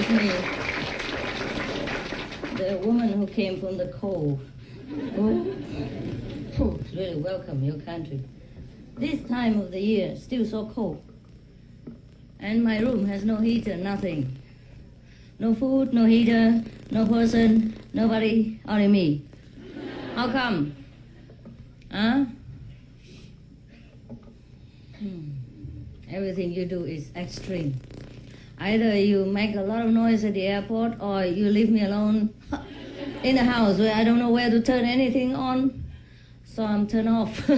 with me the woman who came from the cold. Oh, really welcome your country. This time of the year, still so cold. And my room has no heater, nothing. No food, no heater, no person, nobody, only me. How come? Huh? Everything you do is extreme. Either you make a lot of noise at the airport or you leave me alone in the house where I don't know where to turn anything on. So I'm turned off.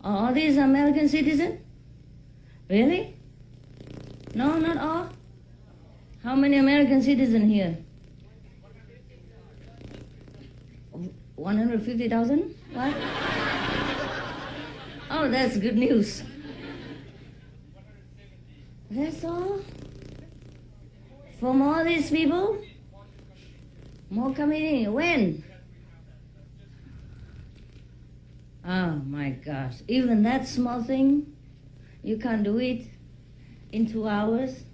Are these American citizens? Really? No, not all. How many American citizens here? 150,000? What? Oh, that's good news. That's all? From all these people? More coming in. When? Oh my gosh. Even that small thing, you can't do it in 2 hours?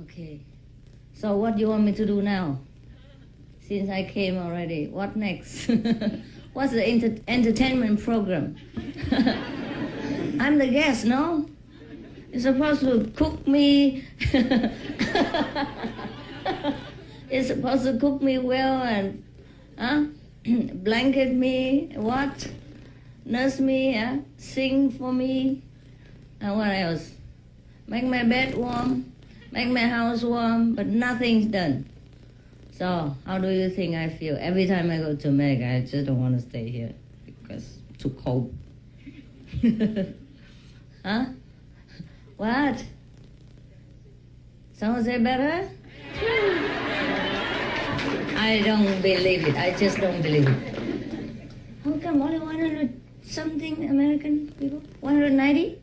Okay. So what do you want me to do now? Since I came already, what next? What's the entertainment program? I'm the guest, no? You're supposed to cook me. You're supposed to cook me well and blanket me, what? Nurse me, sing for me. And what else? Make my bed warm, make my house warm, but nothing's done. So, how do you think I feel? Every time I go to America, I just don't want to stay here because it's too cold. Huh? What? Someone say better? I don't believe it. I just don't believe it. How come only 100 something American people? 190?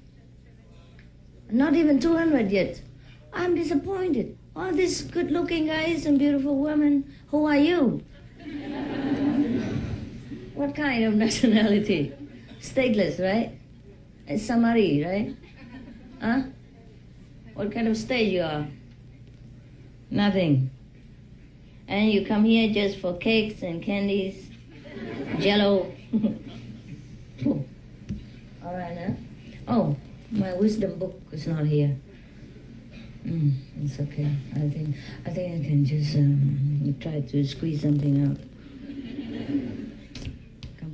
Not even 200 yet. I'm disappointed. All these good-looking guys and beautiful women, who are you? What kind of nationality? Stateless, right? It's Samari, right? Huh? What kind of state you are? Nothing. And you come here just for cakes and candies, jello. All right, huh? Oh, my wisdom book is not here. It's okay. I think I can just try to squeeze something out.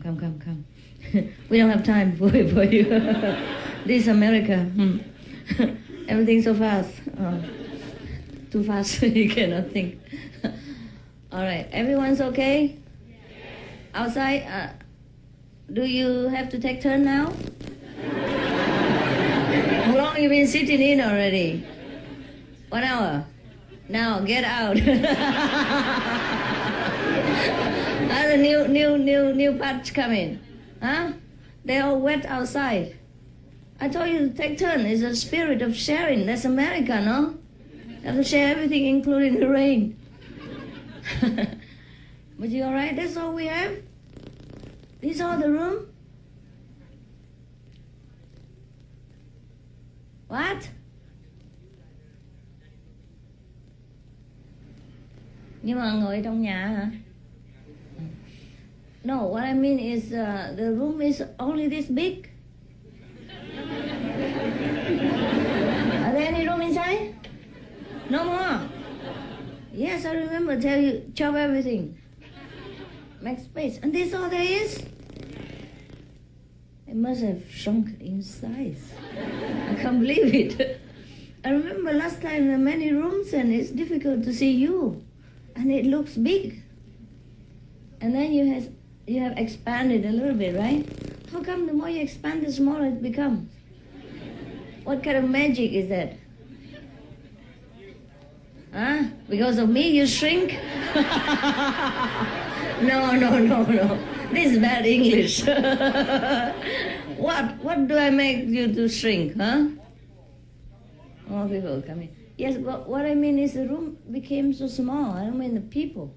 Come. We don't have time for you. This is America. Everything's so fast. Too fast. You cannot think. All right. Everyone's okay? Outside? Do you have to take turn now? How long have you been sitting in already? 1 hour. Now get out. The new batch coming. Huh? They're all wet outside. I told you to take turn. It's a spirit of sharing. That's America, no? You have to share everything, including the rain. But you all right? That's all we have? This is all the room? What? Nhưng mà ngồi trong nhà hả? No, what I mean is the room is only this big. Are there any room inside? No more? Yes, I remember tell you, chop everything. Make space. And this all there is? It must have shrunk in size. I can't believe it. I remember last time there are many rooms and it's difficult to see you. And it looks big. And then you have expanded a little bit, right? How come the more you expand, the smaller it becomes? What kind of magic is that? Huh? Because of me you shrink? No. This is bad English. What do I make you to shrink, huh? More people coming. Yes, but what I mean is the room became so small. I don't mean the people.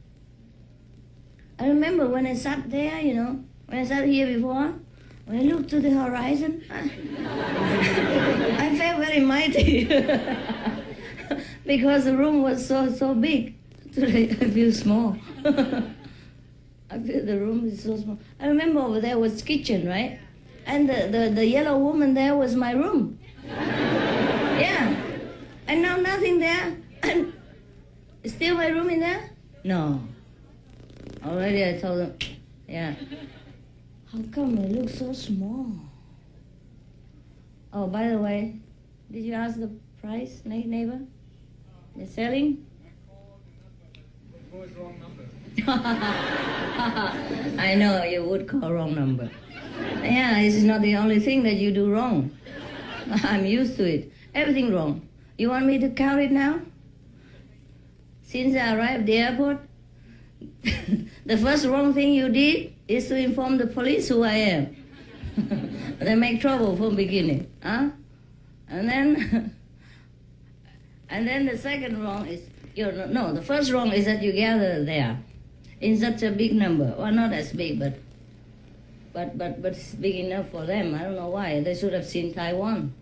I remember when I sat there, when I sat here before, when I looked to the horizon, I felt very very mighty. Because the room was so big. Today I feel small. I feel the room is so small. I remember over there was kitchen, right? And the yellow woman there was my room. Yeah. And now nothing there. And still my room in there? No. Already I told them, yeah. How come it looks so small? Oh, by the way, did you ask the price, neighbor? They're selling? Wrong number. I know you would call wrong number. Yeah, it's not the only thing that you do wrong. I'm used to it. Everything wrong. You want me to count it now? Since I arrived at the airport, the first wrong thing you did is to inform the police who I am. They make trouble from beginning, huh? And then the second wrong is, the first wrong is that you gather there in such a big number. Well, not as big, but it's big enough for them. I don't know why. They should have seen Taiwan.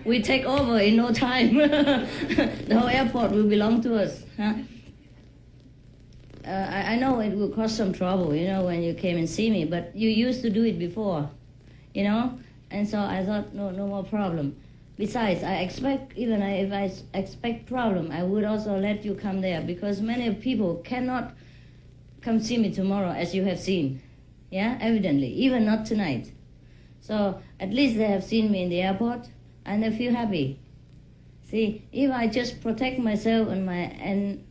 We take over in no time. The whole airport will belong to us. Huh? I know it will cause some trouble, when you came and see me, but you used to do it before, and so I thought, no more problem. Besides, if I expect problem, I would also let you come there, because many people cannot come see me tomorrow, as you have seen, evidently, even not tonight. So at least they have seen me in the airport, and they feel happy. See, if I just protect myself and my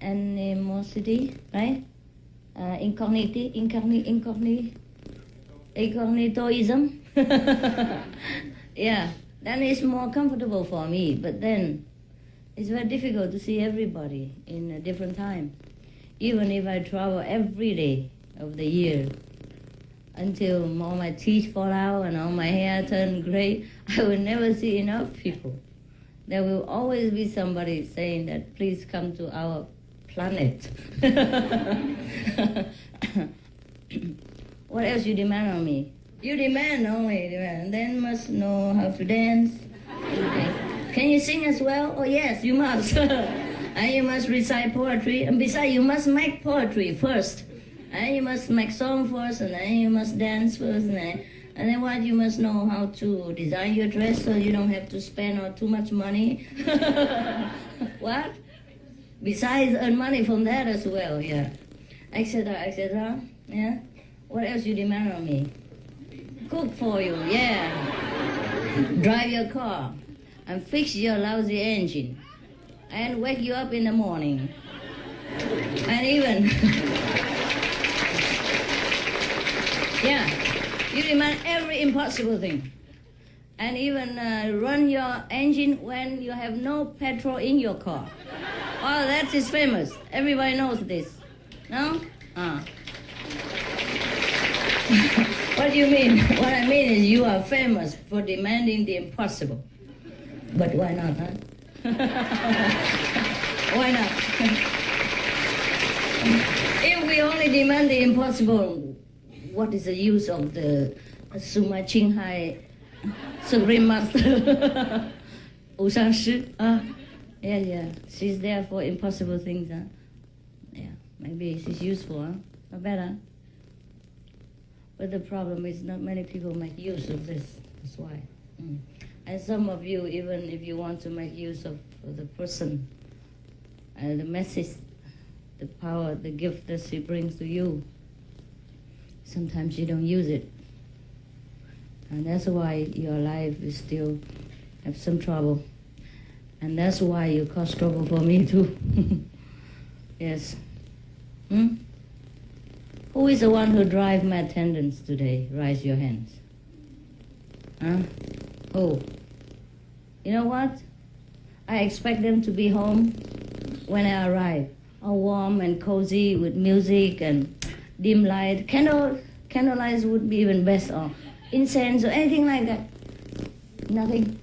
animosity, right? Incognitoism. Yeah, then it's more comfortable for me. But then it's very difficult to see everybody in a different time. Even if I travel every day of the year until all my teeth fall out and all my hair turn gray, I will never see enough people. There will always be somebody saying that, please come to our planet. What else you demand on me? You demand only, then must know how to dance. Okay. Can you sing as well? Oh yes, you must. And you must recite poetry. And besides, you must make poetry first. And you must make song first, and then you must dance first, and then what, you must know how to design your dress so you don't have to spend too much money. What? Besides, earn money from that as well, yeah. Etc., etc., yeah. What else you demand on me? Cook for you, yeah. Drive your car and fix your lousy engine and wake you up in the morning. And even... yeah. You demand every impossible thing. And even run your engine when you have no petrol in your car. Oh, that is famous. Everybody knows this. No? What do you mean? What I mean is you are famous for demanding the impossible. But why not, huh? Why not? If we only demand the impossible, what is the use of the Suma Qinghai Supreme Master? Wushan Shi? Yeah. She's there for impossible things, huh? Yeah, maybe she's useful, huh? Not bad, huh? But the problem is not many people make use of this. That's why. And some of you, even if you want to make use of the person, the message, the power, the gift that she brings to you, sometimes you don't use it. And that's why your life is still have some trouble. And that's why you cause trouble for me too. Yes. Who is the one who drive my attendants today? Raise your hands. Huh? Who? You know what? I expect them to be home when I arrive. All warm and cozy with music and dim light. Candlelight would be even best, or incense or anything like that. Nothing.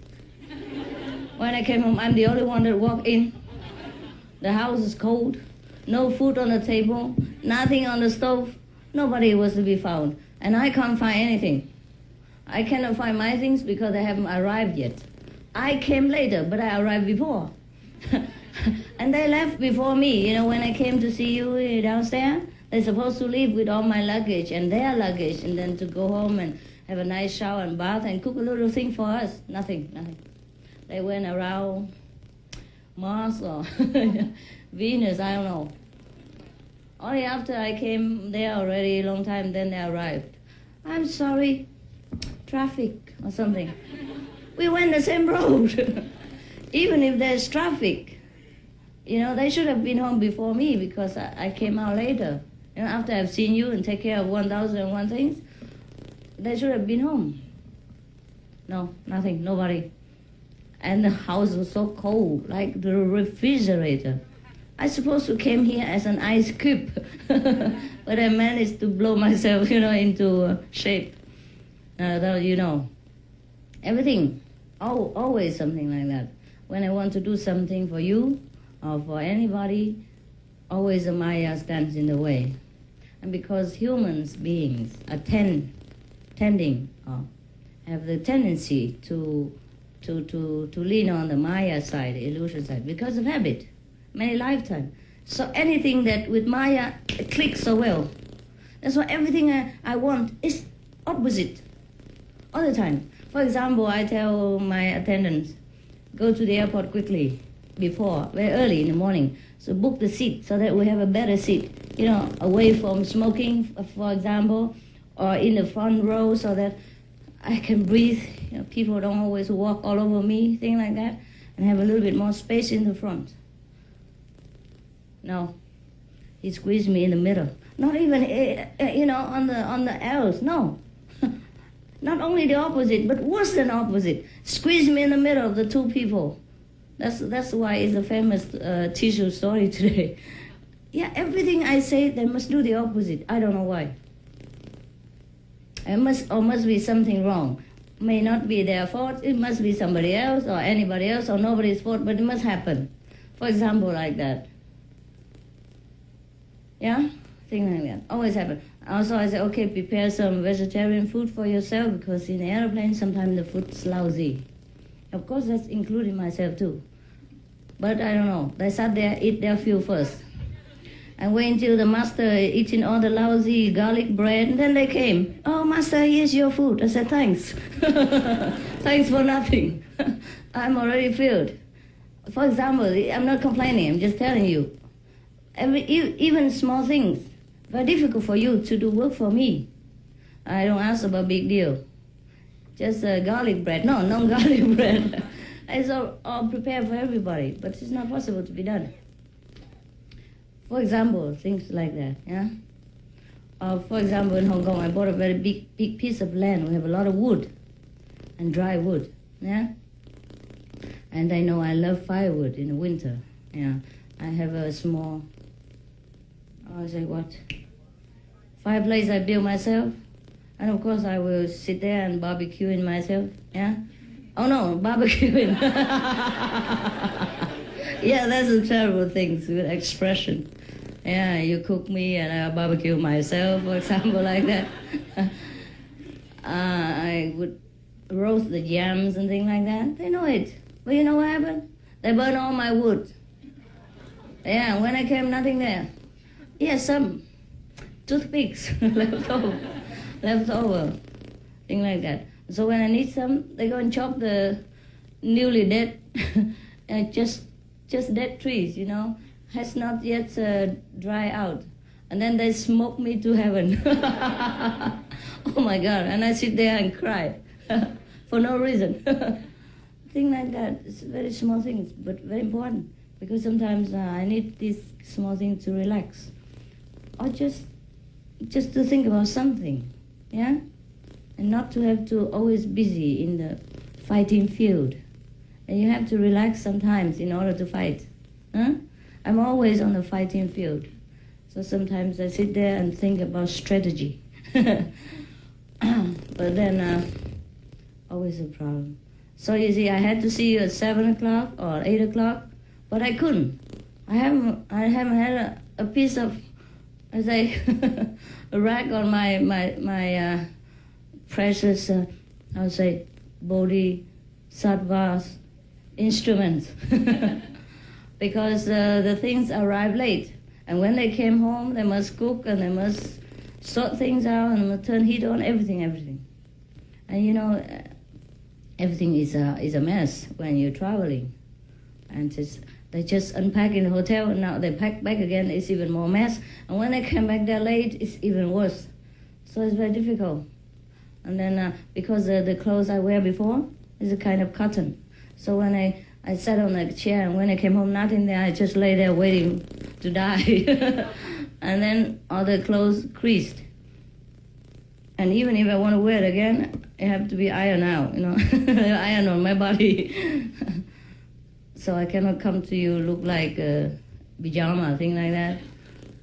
When I came home, I'm the only one that walked in. The house is cold. No food on the table. Nothing on the stove. Nobody was to be found. And I can't find anything. I cannot find my things because they haven't arrived yet. I came later, but I arrived before. And they left before me. You know, when I came to see you downstairs, they're supposed to leave with all my luggage and their luggage, and then to go home and have a nice shower and bath and cook a little thing for us. Nothing. They went around Mars or Venus, I don't know. Only after I came there already a long time, then they arrived. I'm sorry, traffic or something. We went the same road. Even if there's traffic, you know, they should have been home before me because I came out later. You know, after I've seen you and take care of 1,001 things, they should have been home. No, nothing, nobody. And the house was so cold, like the refrigerator. I suppose to came here as an ice cube, but I managed to blow myself, you know, into shape. You know, everything, always something like that. When I want to do something for you or for anybody, always a Maya stands in the way. And because humans beings are tending or have the tendency to lean on the Maya side, the illusion side, because of habit, many lifetimes. So anything that with Maya clicks so well. That's why everything I want is opposite all the time. For example, I tell my attendants, go to the airport quickly, before, very early in the morning. So book the seat so that we have a better seat, you know, away from smoking, for example, or in the front row so that I can breathe. You know, people don't always walk all over me, things like that, and have a little bit more space in the front. No, he squeezed me in the middle. Not even, you know, on the L's, no. Not only the opposite, but worse than opposite. Squeezed me in the middle of the two people. That's why it's a famous tissue story today. Yeah, everything I say, they must do the opposite. I don't know why. It must be something wrong. May not be their fault. It must be somebody else or anybody else or nobody's fault, but it must happen. For example, like that. Yeah? Thing like that. Always happen. Also, I say, okay, prepare some vegetarian food for yourself because in the airplane, sometimes the food's lousy. Of course, that's including myself too. But I don't know. They sat there, eat their food first. And wait until the master eating all the lousy garlic bread, and then they came. Oh, master, here's your food. I said, thanks. Thanks for nothing. I'm already filled. For example, I'm not complaining, I'm just telling you. Even small things, very difficult for you to do work for me. I don't ask about big deal. Just garlic bread. No garlic bread. It's all prepared for everybody, but it's not possible to be done. For example, things like that, yeah? For example, in Hong Kong, I bought a very big piece of land. We have a lot of wood and dry wood, yeah? And I know I love firewood in the winter, yeah. I have a small, fireplace I built myself. And of course, I will sit there and barbecuing myself, yeah? Oh no, barbecuing. Yeah, that's a terrible thing, with expression. Yeah, you cook me and I barbecue myself, for example, like that. I would roast the yams and things like that. They know it. But you know what happened? They burned all my wood. Yeah, when I came, nothing there. Yeah, some toothpicks left over, things like that. So when I need some, they go and chop the newly dead, just dead trees, you know, has not yet dry out. And then they smoke me to heaven. Oh my God, and I sit there and cry for no reason. Things like that, it's very small things, but very important. Because sometimes I need these small things to relax. Or just to think about something, yeah? And not to have to always busy in the fighting field. And you have to relax sometimes in order to fight. Huh? I'm always on the fighting field. So sometimes I sit there and think about strategy. But then, always a problem. So you see, I had to see you at 7 o'clock or 8 o'clock, but I couldn't. I haven't had a piece of, I say, a rag on my precious, I would say, bodhisattvas, instruments. Because the things arrive late. And when they came home, they must cook and they must sort things out and turn heat on, everything. And you know, everything is a mess when you're traveling. And they just unpack in the hotel and now they pack back again, it's even more mess. And when they come back there late, it's even worse. So it's very difficult. And then because the clothes I wear before is a kind of cotton. So when I sat on a chair and when I came home, nothing there, I just lay there waiting to die. And then all the clothes creased. And even if I want to wear it again, it have to be ironed out, you know, iron on my body. So I cannot come to you look like a pajama, thing like that.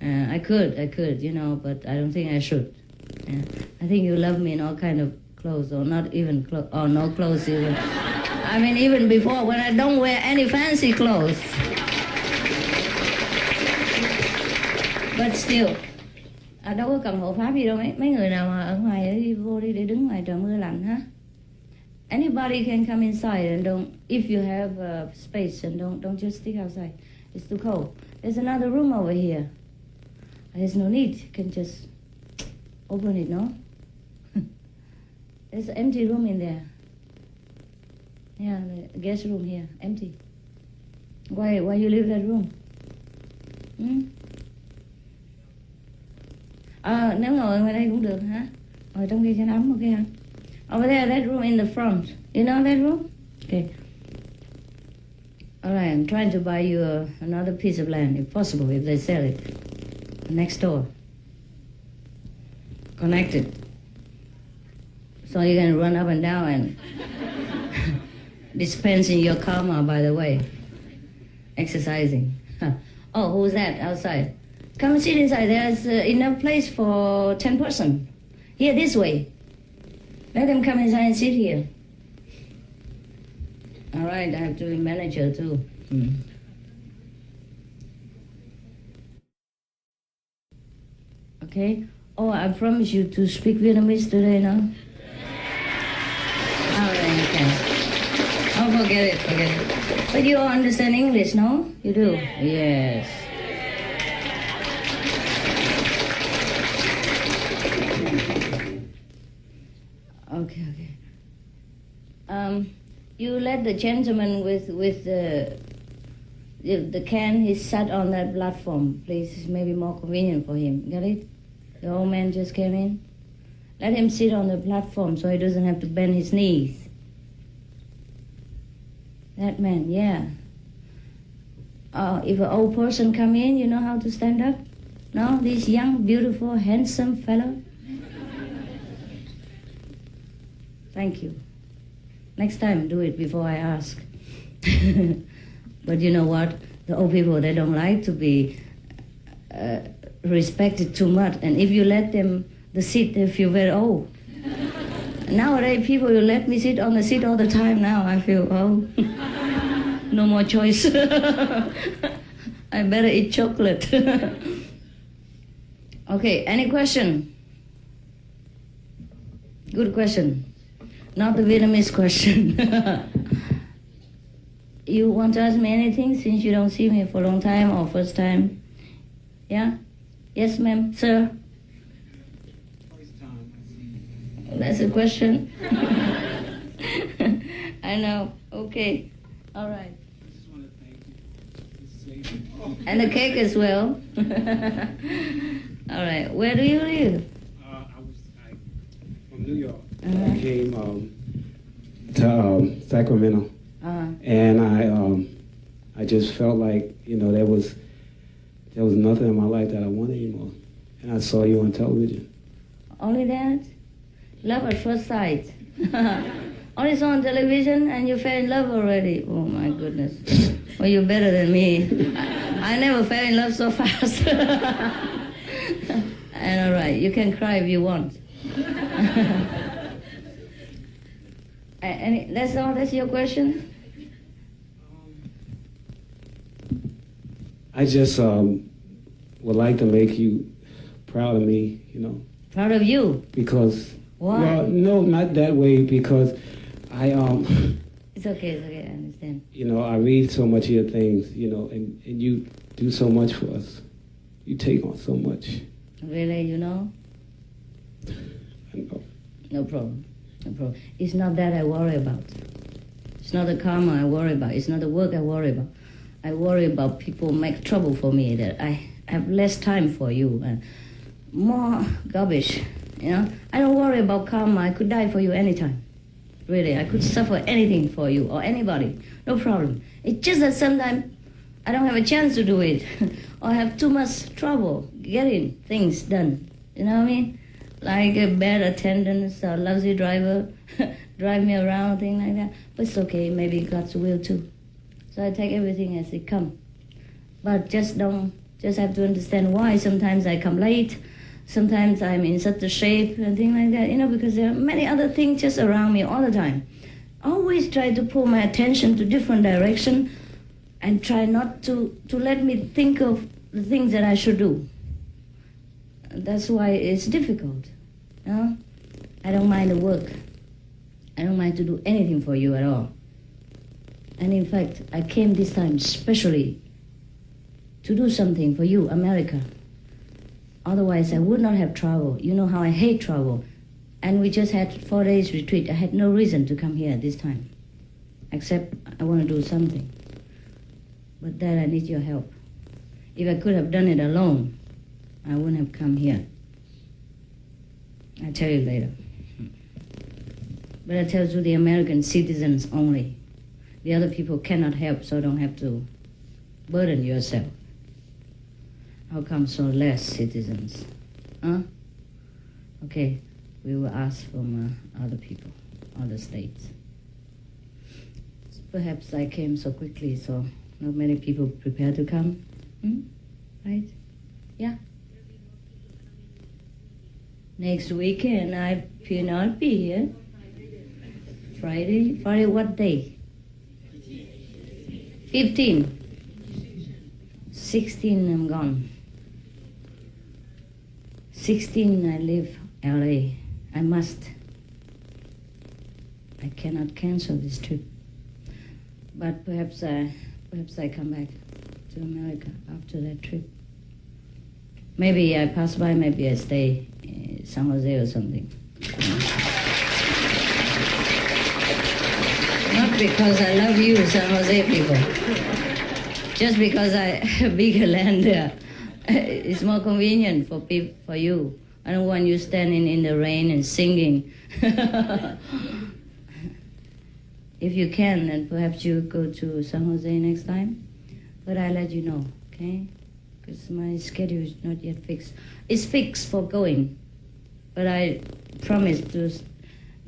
I could, you know, but I don't think I should. Yeah. I think you love me in all kind of clothes, or not even clothes, or no clothes even. I mean, even before, when I don't wear any fancy clothes. But still, đâu có cần hộ pháp gì đâu mấy người nào mà ở ngoài đi vô đi để đứng ngoài trời mưa lạnh ha. Anybody can come inside and don't, if you have space, and don't just stick outside. It's too cold. There's another room over here. There's no need. You can just open it, no? There's an empty room in there. Yeah, the guest room here, empty. Why you leave that room? Nếu ngồi ngoài đây cũng được hả? Ngồi trong kia cho nó ấm, ok hả? Over there, that room in the front. You know that room? Okay. All right, I'm trying to buy you another piece of land, if possible, if they sell it. Next door. Connected. So you can run up and down and dispensing your karma, by the way. Exercising. Oh, who's that outside? Come and sit inside. There's enough place for 10 person. Here, this way. Let them come inside and sit here. All right, I have to be manager too. Okay. Oh, I promise you to speak Vietnamese today, no? All right, okay. Oh, forget it. But you all understand English, no? You do? Yes. Okay. You let the gentleman with the can, he sat on that platform, please. It's maybe more convenient for him. Got it? The old man just came in. Let him sit on the platform so he doesn't have to bend his knees. That man, yeah. If an old person come in, you know how to stand up? No? This young, beautiful, handsome fellow? Thank you. Next time, do it before I ask. But you know what? The old people, they don't like to be respected too much. And if you let them the seat, they feel very old. Nowadays, people, you let me sit on the seat all the time now. I feel, no more choice. I better eat chocolate. Okay, any question? Good question. Not the Vietnamese question. You want to ask me anything since you don't see me for a long time or first time? Yeah? Yes, ma'am. Sir? First time I see you. That's a question. I know. Okay. All right. I just want to thank you for saving. And the cake as well. All right. Where do you live? I'm from New York. Uh-huh. I came to Sacramento, and I just felt like, you know, there was nothing in my life that I wanted anymore. And I saw you on television. Only that? Love at first sight. Only saw on television and you fell in love already. Oh my goodness. Well, you're better than me. I never fell in love so fast. And all right, you can cry if you want. And that's all? That's your question? I just would like to make you proud of me, you know. Proud of you? Because, why? well, no, not that way, because I It's It's okay, I understand. You know, I read so much of your things, you know, and you do so much for us. You take on so much. Really, you know? I know. No problem. It's not that I worry about. It's not the karma I worry about. It's not the work I worry about. I worry about people make trouble for me, that I have less time for you and more garbage, you know? I don't worry about karma. I could die for you anytime. Really, I could suffer anything for you or anybody. No problem. It's just that sometimes I don't have a chance to do it or have too much trouble getting things done. You know what I mean? Like a bad attendance, a lousy driver, drive me around, things like that. But it's okay, maybe God's will too. So I take everything as it comes. But just have to understand why sometimes I come late, sometimes I'm in such a shape and things like that, you know, because there are many other things just around me all the time. Always try to pull my attention to different direction and try not to let me think of the things that I should do. That's why it's difficult, you know? I don't mind the work. I don't mind to do anything for you at all. And in fact, I came this time specially to do something for you, America. Otherwise, I would not have traveled. You know how I hate travel. And we just had 4 days retreat. I had no reason to come here this time, except I want to do something. But that I need your help. If I could have done it alone, I wouldn't have come here. I'll tell you later. But I tell you the American citizens only. The other people cannot help, so don't have to burden yourself. How come so less citizens? Huh? Okay, we will ask from other people, other states. Perhaps I came so quickly, so not many people prepare to come. Right? Yeah. Next weekend I will not be here. Friday what day? 15. 16 I'm gone. 16 I leave LA. I must. I cannot cancel this trip. But perhaps I come back to America after that trip. Maybe I pass by, maybe I stay in San Jose or something. Not because I love you, San Jose people. Just because I have bigger land there. It's more convenient for you. I don't want you standing in the rain and singing. If you can, then perhaps you go to San Jose next time. But I'll let you know, okay? Because my schedule is not yet fixed. It's fixed for going, but I promised to.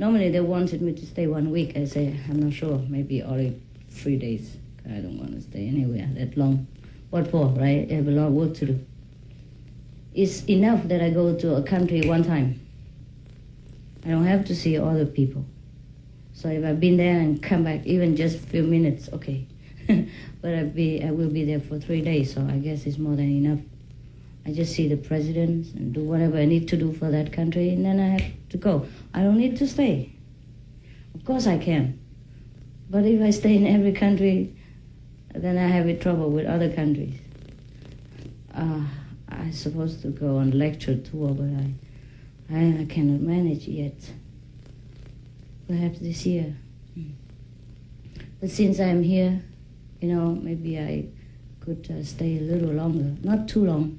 Normally they wanted me to stay 1 week. I say, I'm not sure, maybe only 3 days. I don't want to stay anywhere that long. What for, right? I have a lot of work to do. It's enough that I go to a country one time. I don't have to see all the people. So if I've been there and come back, even just a few minutes, okay. But I will be there for 3 days, so I guess it's more than enough. I just see the president and do whatever I need to do for that country, and then I have to go. I don't need to stay. Of course I can. But if I stay in every country, then I have trouble with other countries. I'm supposed to go on lecture tour, but I cannot manage yet. Perhaps this year. But since I'm here, you know, maybe I could stay a little longer. Not too long.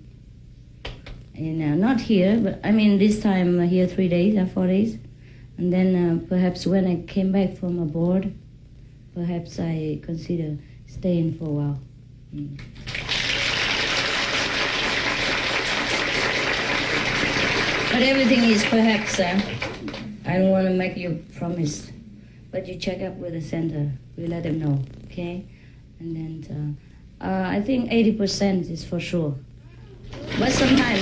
And not here, but I mean this time here 3 days or 4 days. And then perhaps when I came back from abroad, perhaps I consider staying for a while. But everything is perhaps, I don't want to make you promise, but you check up with the center. We let them know, okay? And then I think 80% is for sure. But sometimes,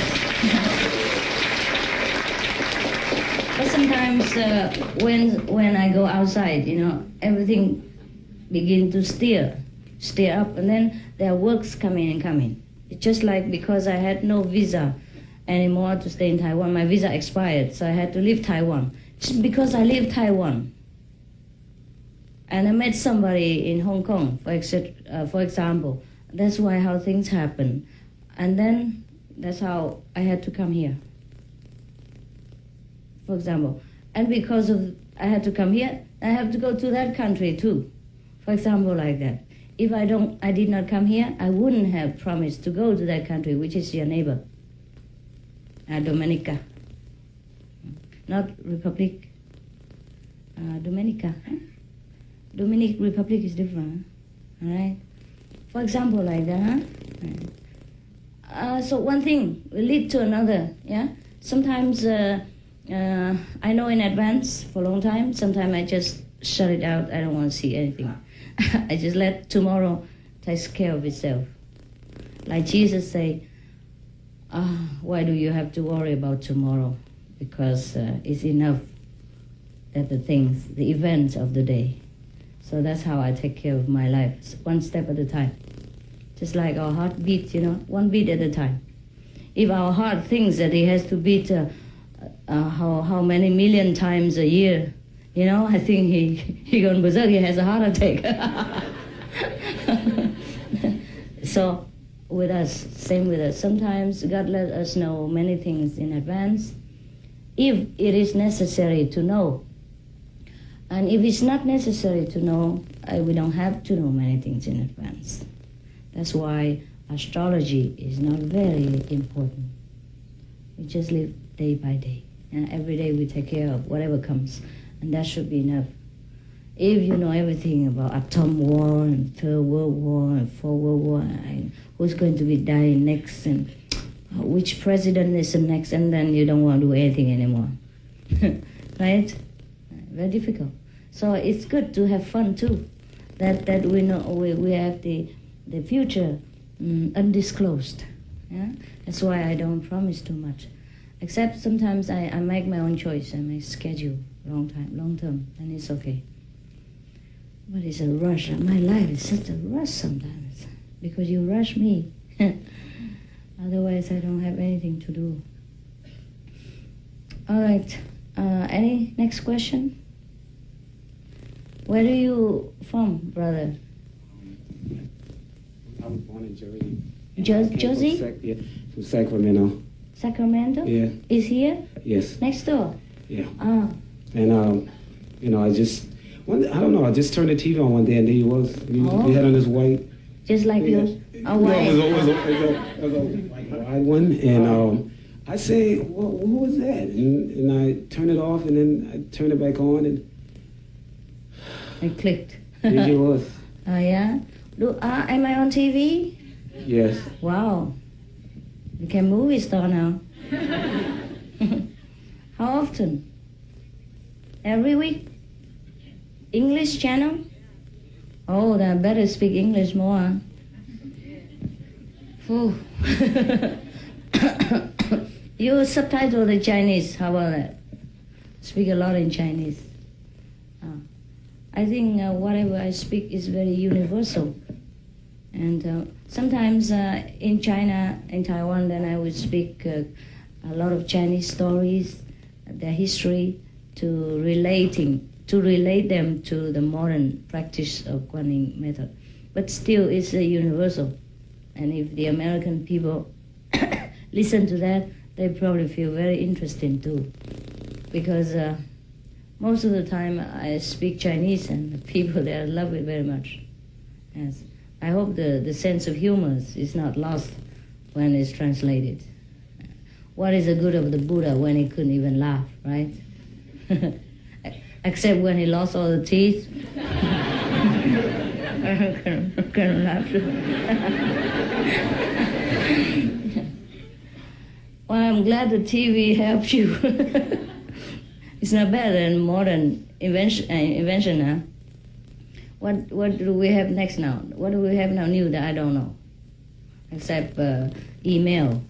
when I go outside, you know, everything begin to stir up, and then there are works coming. It's just like because I had no visa anymore to stay in Taiwan. My visa expired, so I had to leave Taiwan. Just because I leave Taiwan, And I met somebody in Hong Kong, for example. That's why how things happen. And then that's how I had to come here, for example. And because of I had to come here, I have to go to that country too, for example, like that. If I did not come here, I wouldn't have promised to go to that country, which is your neighbor, Dominica, not Republic, Dominica. Dominican Republic is different, all right? For example, like that, huh? So one thing will lead to another, yeah? Sometimes I know in advance for a long time. Sometimes I just shut it out. I don't want to see anything. I just let tomorrow take care of itself. Like Jesus say, why do you have to worry about tomorrow? Because it's enough that the events of the day. So that's how I take care of my life, one step at a time. Just like our heart beats, one beat at a time. If our heart thinks that it has to beat how many million times a year, I think he gone berserk, he has a heart attack. So with us, same with us. Sometimes God let us know many things in advance, if it is necessary to know. And if it's not necessary to know, we don't have to know many things in advance. That's why astrology is not very important. We just live day by day. And every day we take care of whatever comes. And that should be enough. If you know everything about atom war and Third World War and Fourth World War, and who's going to be dying next and which president is the next, and then you don't want to do anything anymore. Right? Very difficult. So it's good to have fun too. That we know we have the future undisclosed. Yeah? That's why I don't promise too much. Except sometimes I make my own choice. I make schedule long term, and it's okay. But it's a rush. My life is such a rush sometimes because you rush me. Otherwise, I don't have anything to do. All right. Any next question? Where are you from, brother? I was born in Jersey. Jersey? From Sacramento. Sacramento? Yeah. Is here? Yes. Next door? Yeah. Ah. And, I just turned the TV on one day and there he was. He had on this white. Just like yours? A white? No, it was a white one. And I say, well, who was that? And I turned it off and then I turned it back on and... It clicked. There she was. Oh, yeah? Am I on TV? Yes. Wow. Became movie star now. How often? Every week? English channel? Oh, then I better speak English more. Huh? You subtitle the Chinese, how about that? Speak a lot in Chinese. I think whatever I speak is very universal. And sometimes in China, in Taiwan, then I would speak a lot of Chinese stories, their history, to relate them to the modern practice of Guanyin method. But still, it's a universal. And if the American people listen to that, they probably feel very interesting too. Because most of the time I speak Chinese and the people there love it very much. Yes. I hope the sense of humor is not lost when it's translated. What is the good of the Buddha when he couldn't even laugh, right? Except when he lost all the teeth. Can laugh. Well, I'm glad the TV helped you. It's not better than modern invention, huh? What do we have next now? What do we have now new that I don't know? Except email.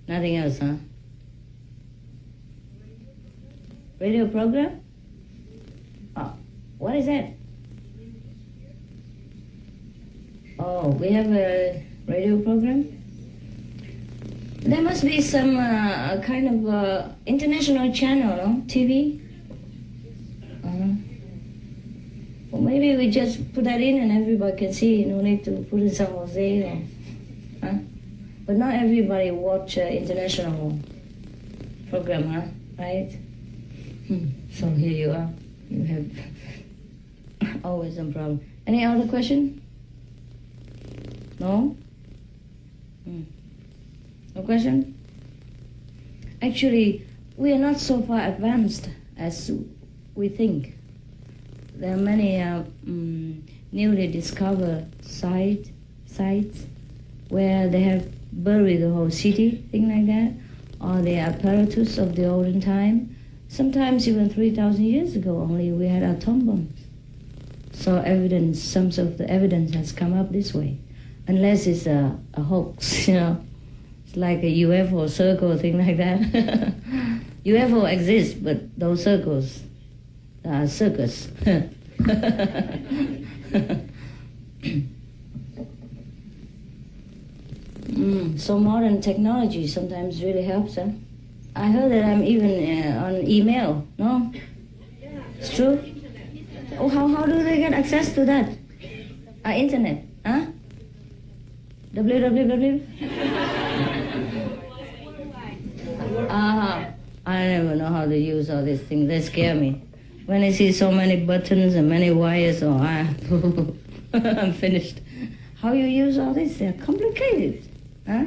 Nothing else, huh? Radio program? Oh, what is that? Oh, we have a radio program? There must be some kind of international channel, no? TV? maybe we just put that in and everybody can see. No need to put in San Jose or, huh? But not everybody watch international program, huh? Right? So here you are. You have always some problem. Any other question? No? No question? Actually, we are not so far advanced as we think. There are many newly discovered sites where they have buried the whole city, thing like that, or the apparatus of the olden time. Sometimes even 3,000 years ago only we had atom bombs. So evidence, some of the evidence has come up this way. Unless it's a hoax, you know. It's like a UFO circle, thing like that. UFO exists, but those circles are circus. So modern technology sometimes really helps, huh? I heard that I'm even on email, no? It's true? Oh, how do they get access to that? Internet, huh? www? I never know how to use all these things. They scare me. When I see so many buttons and many wires, I'm finished. How you use all this? They're complicated, huh?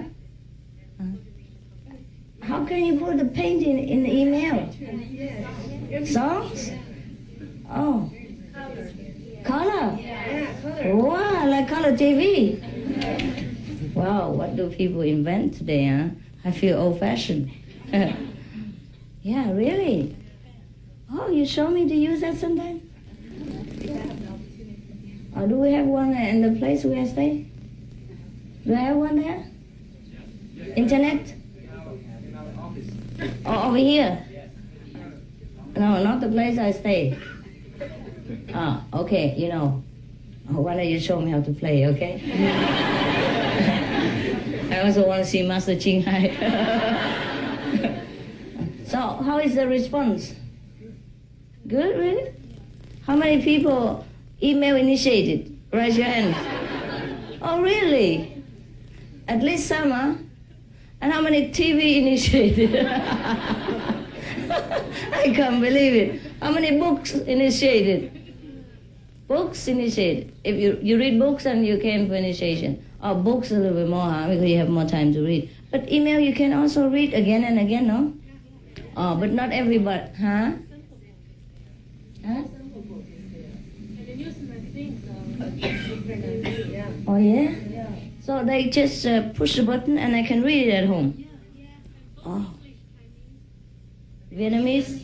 How can you put the painting in the email? Songs? Oh. Color? Wow, like color TV. Wow, what do people invent today, huh? I feel old-fashioned. Yeah, really? Oh, you show me to use that sometime? Or do we have one in the place where I stay? Do I have one there? Internet? Oh, over here? No, not the place I stay. Okay, you know. Why don't you show me how to play, okay? I also want to see Master Ching Hai. So, how is the response? Good, really? How many people email initiated? Raise your hand. Oh, really? At least some, huh? And how many TV initiated? I can't believe it. How many books initiated? Books initiated. If you read books and you came for initiation. Or books a little bit more, huh? Because you have more time to read. But email you can also read again and again, no? Oh, but not everybody, huh? Huh? Oh, yeah? So they just push the button and I can read it at home. Oh. Vietnamese?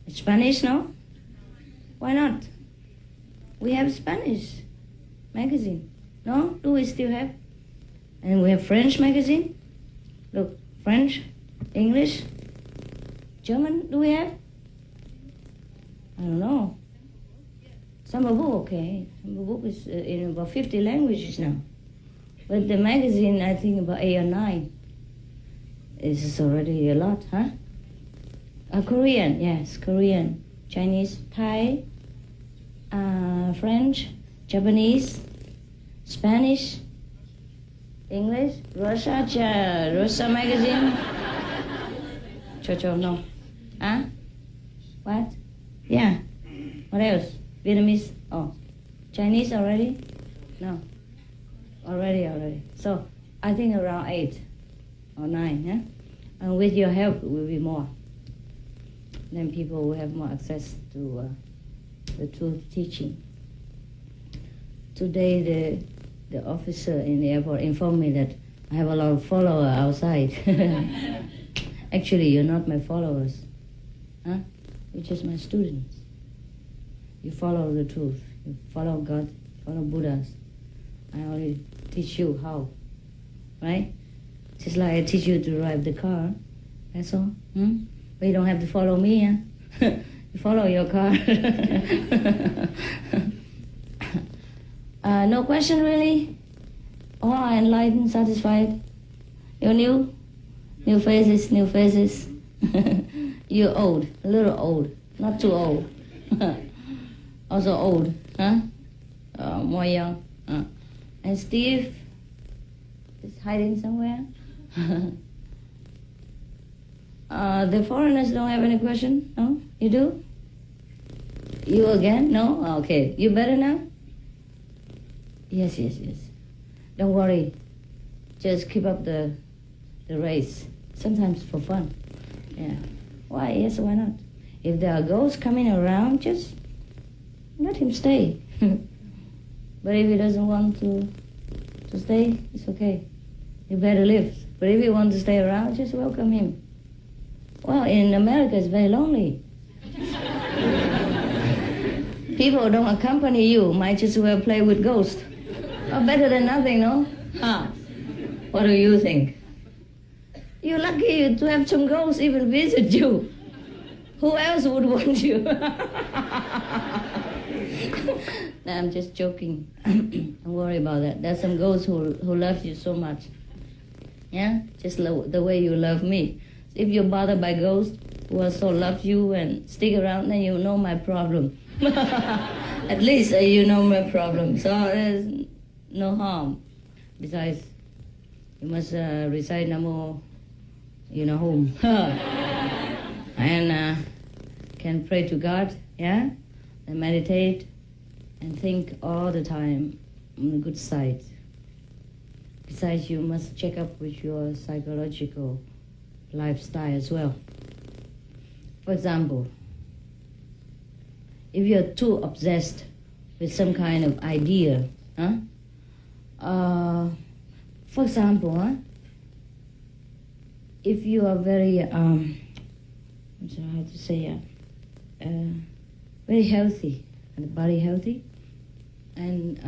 Spanish, no? Why not? We have Spanish magazine. No? Do we still have? And we have French magazine. Look, French, English, German, do we have? I don't know. Summer book, okay. Summer book is in about 50 languages now. But the magazine, I think about 8 or 9. This is already a lot, huh? Korean, yes, Korean. Chinese, Thai, French, Japanese, Spanish, English, Russia magazine. Cho, no. Huh? What? Yeah. What else? Vietnamese? Oh. Chinese already? No. Already. So, I think around 8 or 9, yeah? And with your help, it will be more. Then people will have more access to the truth teaching. Today, the officer in the airport informed me that I have a lot of followers outside. Actually, you're not my followers. Huh? You're just my students. You follow the truth. You follow God, follow Buddhas. I only teach you how. Right? Just like I teach you to drive the car. That's all. But you don't have to follow me, huh? You follow your car. No question, really? All are enlightened, satisfied? You're new? New faces. You're old, a little old, not too old. Also old, huh? More young. And Steve is hiding somewhere. The foreigners don't have any question? No? You do? You again? No? Okay. You better now? Yes. Don't worry. Just keep up the race. Sometimes for fun. Yeah. Why? Yes, why not? If there are ghosts coming around, just let him stay. But if he doesn't want to stay, it's okay. You better live. But if you want to stay around, just welcome him. Well, in America, it's very lonely. People don't accompany you, might just well play with ghosts. Oh, better than nothing, no? What do you think? You're lucky to have some ghosts even visit you. Who else would want you? No, I'm just joking. Don't worry about that. There's some ghosts who love you so much. Yeah? Just the way you love me. If you're bothered by ghosts who also love you and stick around, then you know my problem. At least you know my problem. So there's no harm. Besides, you must recite Namo, you know whom. And can pray to God, yeah? And meditate and think all the time on the good side. Besides, you must check up with your psychological lifestyle as well. For example, if you're too obsessed with some kind of idea, for example, if you are very, I'm sorry how to say, very healthy, and the body healthy, and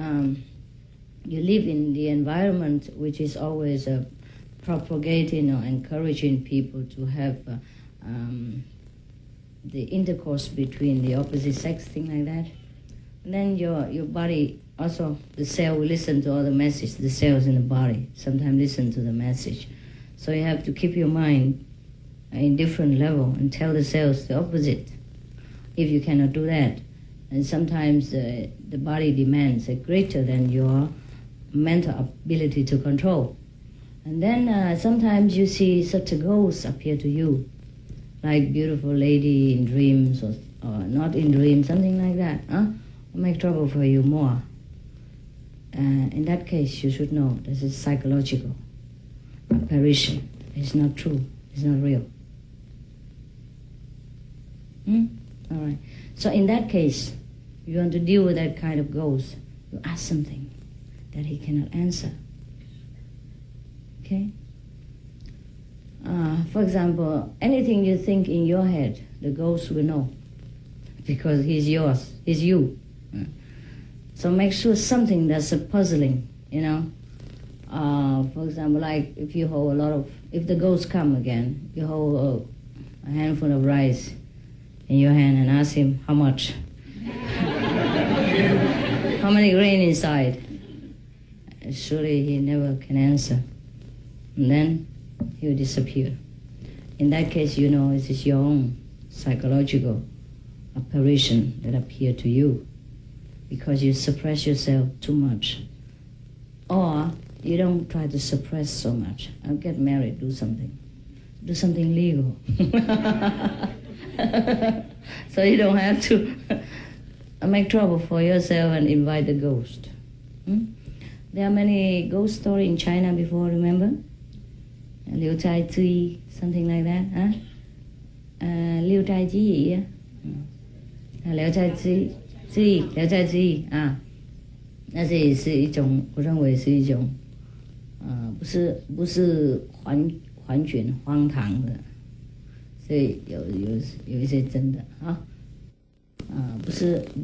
you live in the environment which is always propagating or encouraging people to have the intercourse between the opposite sex, thing like that. And then your body, also the cell will listen to all the message. The cells in the body sometimes listen to the message. So you have to keep your mind in different level and tell the cells the opposite. If you cannot do that, and sometimes the body demands are greater than your mental ability to control. And then sometimes you see such a ghost appear to you, like beautiful lady in dreams or not in dreams, something like that. Will make trouble for you more. In that case, you should know this is psychological apparition. It's not true. It's not real. All right. So in that case, if you want to deal with that kind of ghost, you ask something that he cannot answer. Okay? For example, anything you think in your head, the ghost will know, because he's yours, he's you. So make sure something that's puzzling, you know. For example, like if you hold if the ghosts come again, you hold a handful of rice in your hand and ask him how much. How many grain inside? Surely he never can answer. And then he will disappear. In that case, you know it is your own psychological apparition that appeared to you because you suppress yourself too much. Or you don't try to suppress so much. I'll get married, do something. Do something legal. So you don't have to make trouble for yourself and invite the ghost. There are many ghost stories in China before, remember? Liu Chai Chi, something like that, huh? Liu Chai Chi gì á? Liu Chai Chi, Liu Chai Chi, 那是一种，我认为是一种，不是环卷荒唐的，所以有一些真的啊，不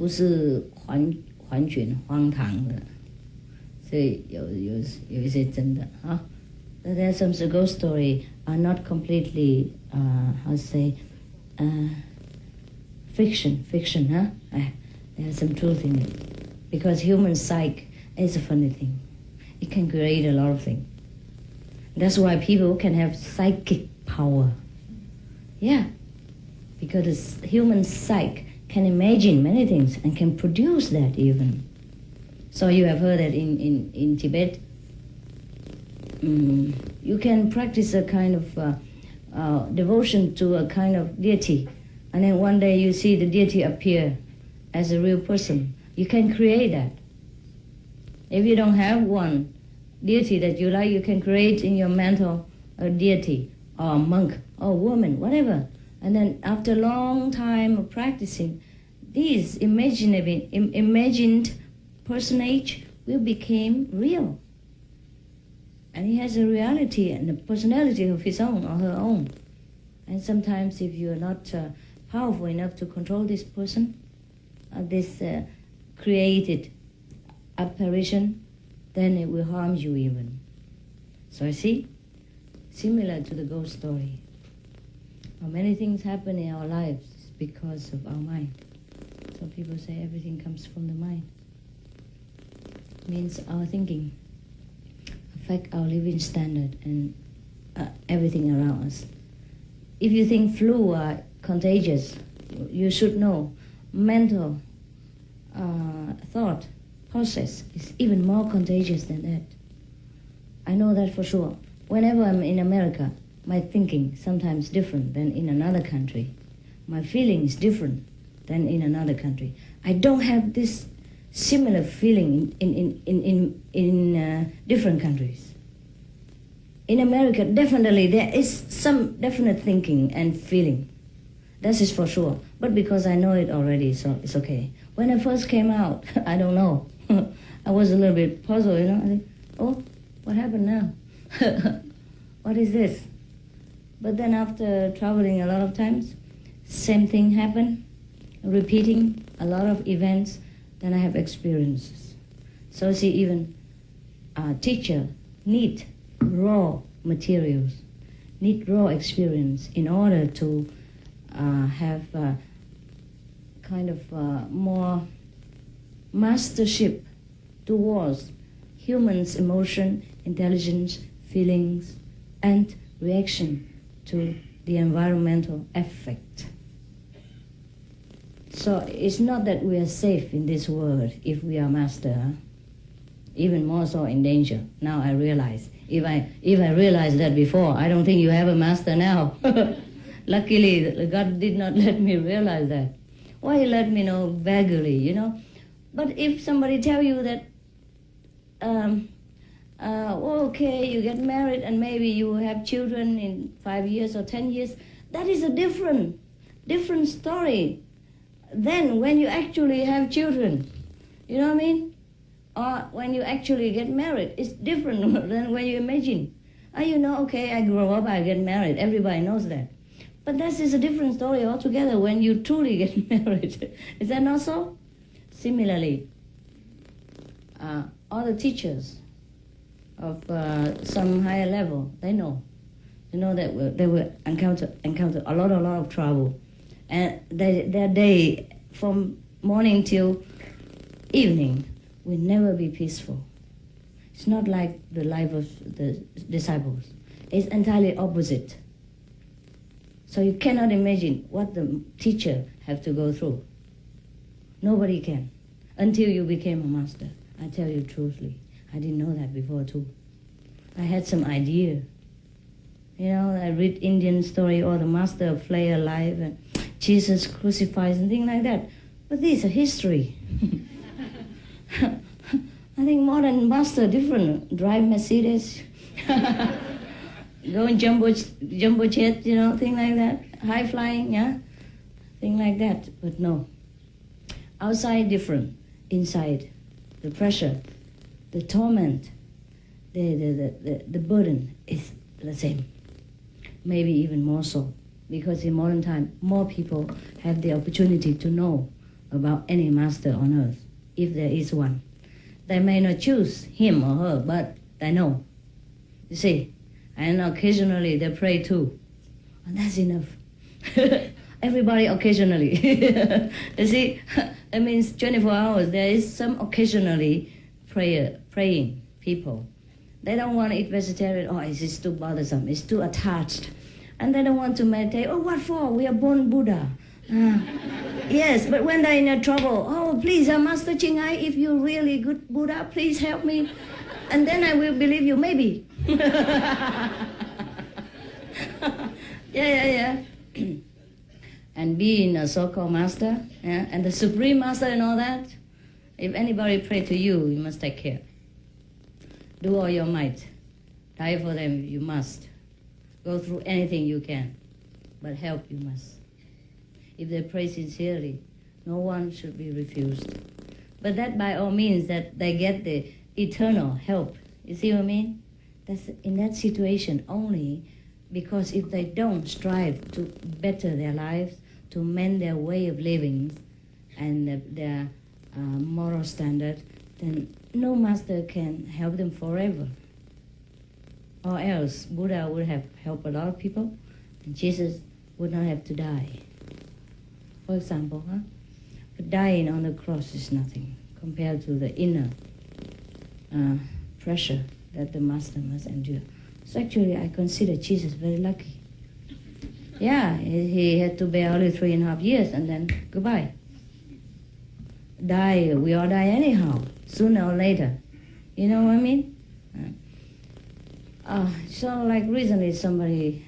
是环卷荒唐的，所以有一些真的啊。There are some ghost story are not completely how to say fiction, huh? There's some truth in it. Because human psyche is a funny thing. It can create a lot of things. That's why people can have psychic power. Yeah. Because the human psyche can imagine many things and can produce that even. So you have heard that in Tibet, you can practice a kind of devotion to a kind of deity, and then one day you see the deity appear as a real person. You can create that. If you don't have one deity that you like, you can create in your mental a deity, or a monk, or a woman, whatever. And then after a long time of practicing, these imagined personage will become real. And he has a reality and a personality of his own or her own. And sometimes if you are not powerful enough to control this person, this created apparition, then it will harm you even. So I see, similar to the ghost story. Many things happen in our lives because of our mind. So people say everything comes from the mind. Means our thinking affect our living standard and everything around us. If you think flu are contagious, you should know mental thought process is even more contagious than that. I know that for sure. Whenever I'm in America, my thinking sometimes different than in another country. My feeling is different than in another country. I don't have this similar feeling in different countries. In America, definitely there is some definite thinking and feeling. That is for sure. But because I know it already, so it's okay. When I first came out, I don't know. I was a little bit puzzled, you know. I think, oh, what happened now? What is this? But then after traveling a lot of times, same thing happened, repeating a lot of events, then I have experiences. So see, even a teacher need raw materials, need raw experience in order to have kind of more mastership towards humans' emotion, intelligence, feelings, and reaction to the environmental effect. So it's not that we are safe in this world if we are master, huh? Even more so in danger. Now I realize. If I realized that before, I don't think you have a master now. Luckily, God did not let me realize that. Why He let me know vaguely, you know? But if somebody tell you that, okay, you get married and maybe you have children in 5 years or 10 years, that is a different story than when you actually have children. You know what I mean? Or when you actually get married, it's different than when you imagine. You know, okay, I grow up, I get married, everybody knows that. But that is a different story altogether when you truly get married. Is that not so? Similarly, all the teachers of some higher level, they know that they will encounter a lot of trouble, and their day from morning till evening will never be peaceful. It's not like the life of the disciples. It's entirely opposite. So you cannot imagine what the teacher have to go through. Nobody can, until you became a master. I tell you truthfully, I didn't know that before too. I had some idea. You know, I read Indian story or the master flay alive and Jesus crucified and things like that. But these are history. I think modern master different. Drive Mercedes, go in jumbo jet, you know, thing like that. High flying, yeah, thing like that. But no, outside different, inside the pressure, the torment, the burden is the same. Maybe even more so, because in modern time, more people have the opportunity to know about any master on earth, if there is one. They may not choose him or her, but they know. You see, and occasionally they pray too, and that's enough. Everybody occasionally. You see, that means 24 hours. There is some occasionally praying people. They don't want to eat vegetarian. Oh, it's too bothersome. It's too attached. And they don't want to meditate. Oh, what for? We are born Buddha. Yes, but when they're in trouble, oh, please, Master Ching Hai, if you're really good Buddha, please help me. And then I will believe you, maybe. Yeah. And being a so-called master, yeah, and the supreme master and all that, if anybody pray to you, you must take care. Do all your might. Die for them, you must. Go through anything you can, but help you must. If they pray sincerely, no one should be refused. But that by all means that they get the eternal help. You see what I mean? That's in that situation only because if they don't strive to better their lives, to mend their way of living and their moral standard, then no master can help them forever. Or else Buddha would have helped a lot of people and Jesus would not have to die. For example, but dying on the cross is nothing compared to the inner pressure that the master must endure. So actually I consider Jesus very lucky. Yeah, he had to bear only 3.5 years and then goodbye. Die, we all die anyhow, sooner or later. You know what I mean? So like recently somebody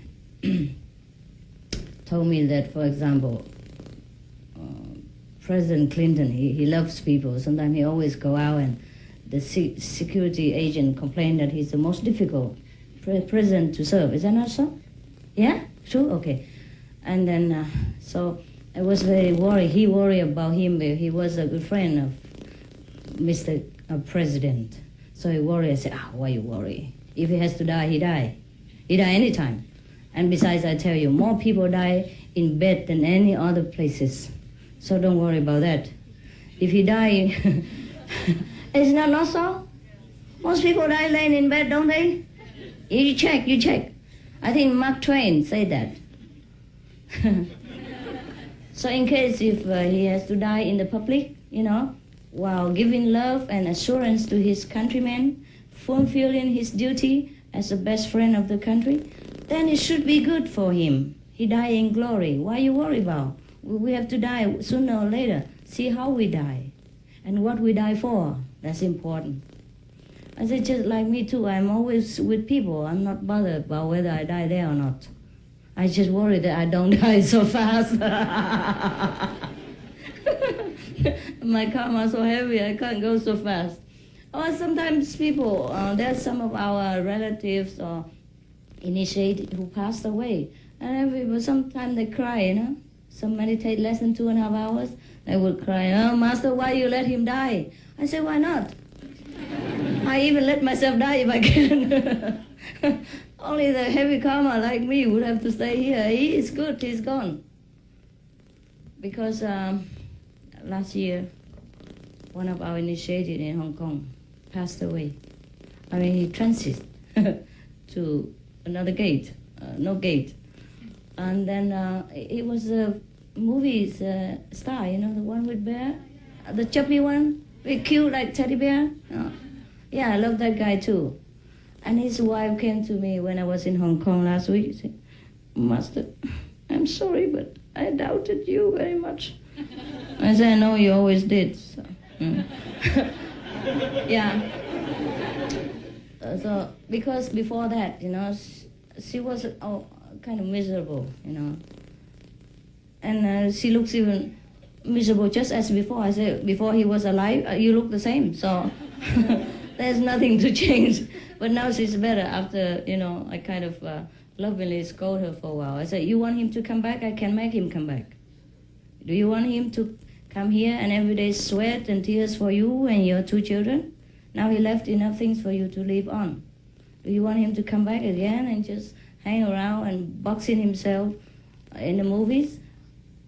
told me that, for example, President Clinton, he loves people. Sometimes he always go out and the security agent complained that he's the most difficult president to serve. Is that not so? Yeah? True? Okay. And then, so I was very worried. He worried about him. He was a good friend of Mr. President. So he worried. I said, why you worry? If he has to die, he die. He die anytime. And besides, I tell you, more people die in bed than any other places. So don't worry about that. If he die, it's not so? Most people die laying in bed, don't they? You check. I think Mark Twain said that. So in case if he has to die in the public, while giving love and assurance to his countrymen, fulfilling his duty as the best friend of the country, then it should be good for him. He died in glory. Why you worry about? We have to die sooner or later. See how we die and what we die for. That's important. I said, just like me too, I'm always with people. I'm not bothered about whether I die there or not. I just worry that I don't die so fast. My karma is so heavy, I can't go so fast. Or sometimes people, there's some of our relatives or initiated who passed away. And sometimes they cry, Some meditate less than 2.5 hours. They would cry, oh, Master, why you let him die? I say, why not? I even let myself die if I can. Only the heavy karma like me would have to stay here. He is good, he's gone. Because last year, one of our initiated in Hong Kong passed away. He transited to another gate, no gate. And then it was a movie star, the one with bear, the chubby one, very cute like teddy bear. Yeah, I love that guy too. And his wife came to me when I was in Hong Kong last week. She said, Master, I'm sorry, but I doubted you very much. I said, I know you always did. So, yeah. So, because before that, she was kind of miserable, And she looks even miserable just as before. I said, before he was alive, you look the same. So there's nothing to change. But now she's better after, I kind of lovingly scold her for a while. I said, you want him to come back? I can make him come back. Do you want him to come here and every day sweat and tears for you and your 2 children? Now he left enough things for you to live on. Do you want him to come back again and just hang around and boxing himself in the movies?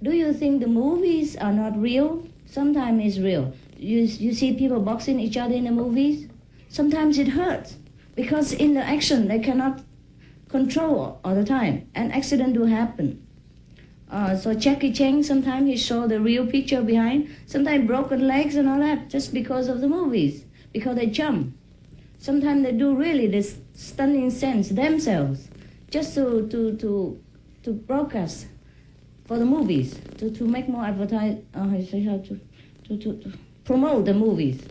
Do you think the movies are not real? Sometimes it's real. You see people boxing each other in the movies? Sometimes it hurts because in the action they cannot control all the time and accident do happen. So Jackie Chan, sometimes he show the real picture behind, sometimes broken legs and all that just because of the movies, because they jump. Sometimes they do really this stunning sense themselves just to broadcast for the movies, to make more to promote the movies.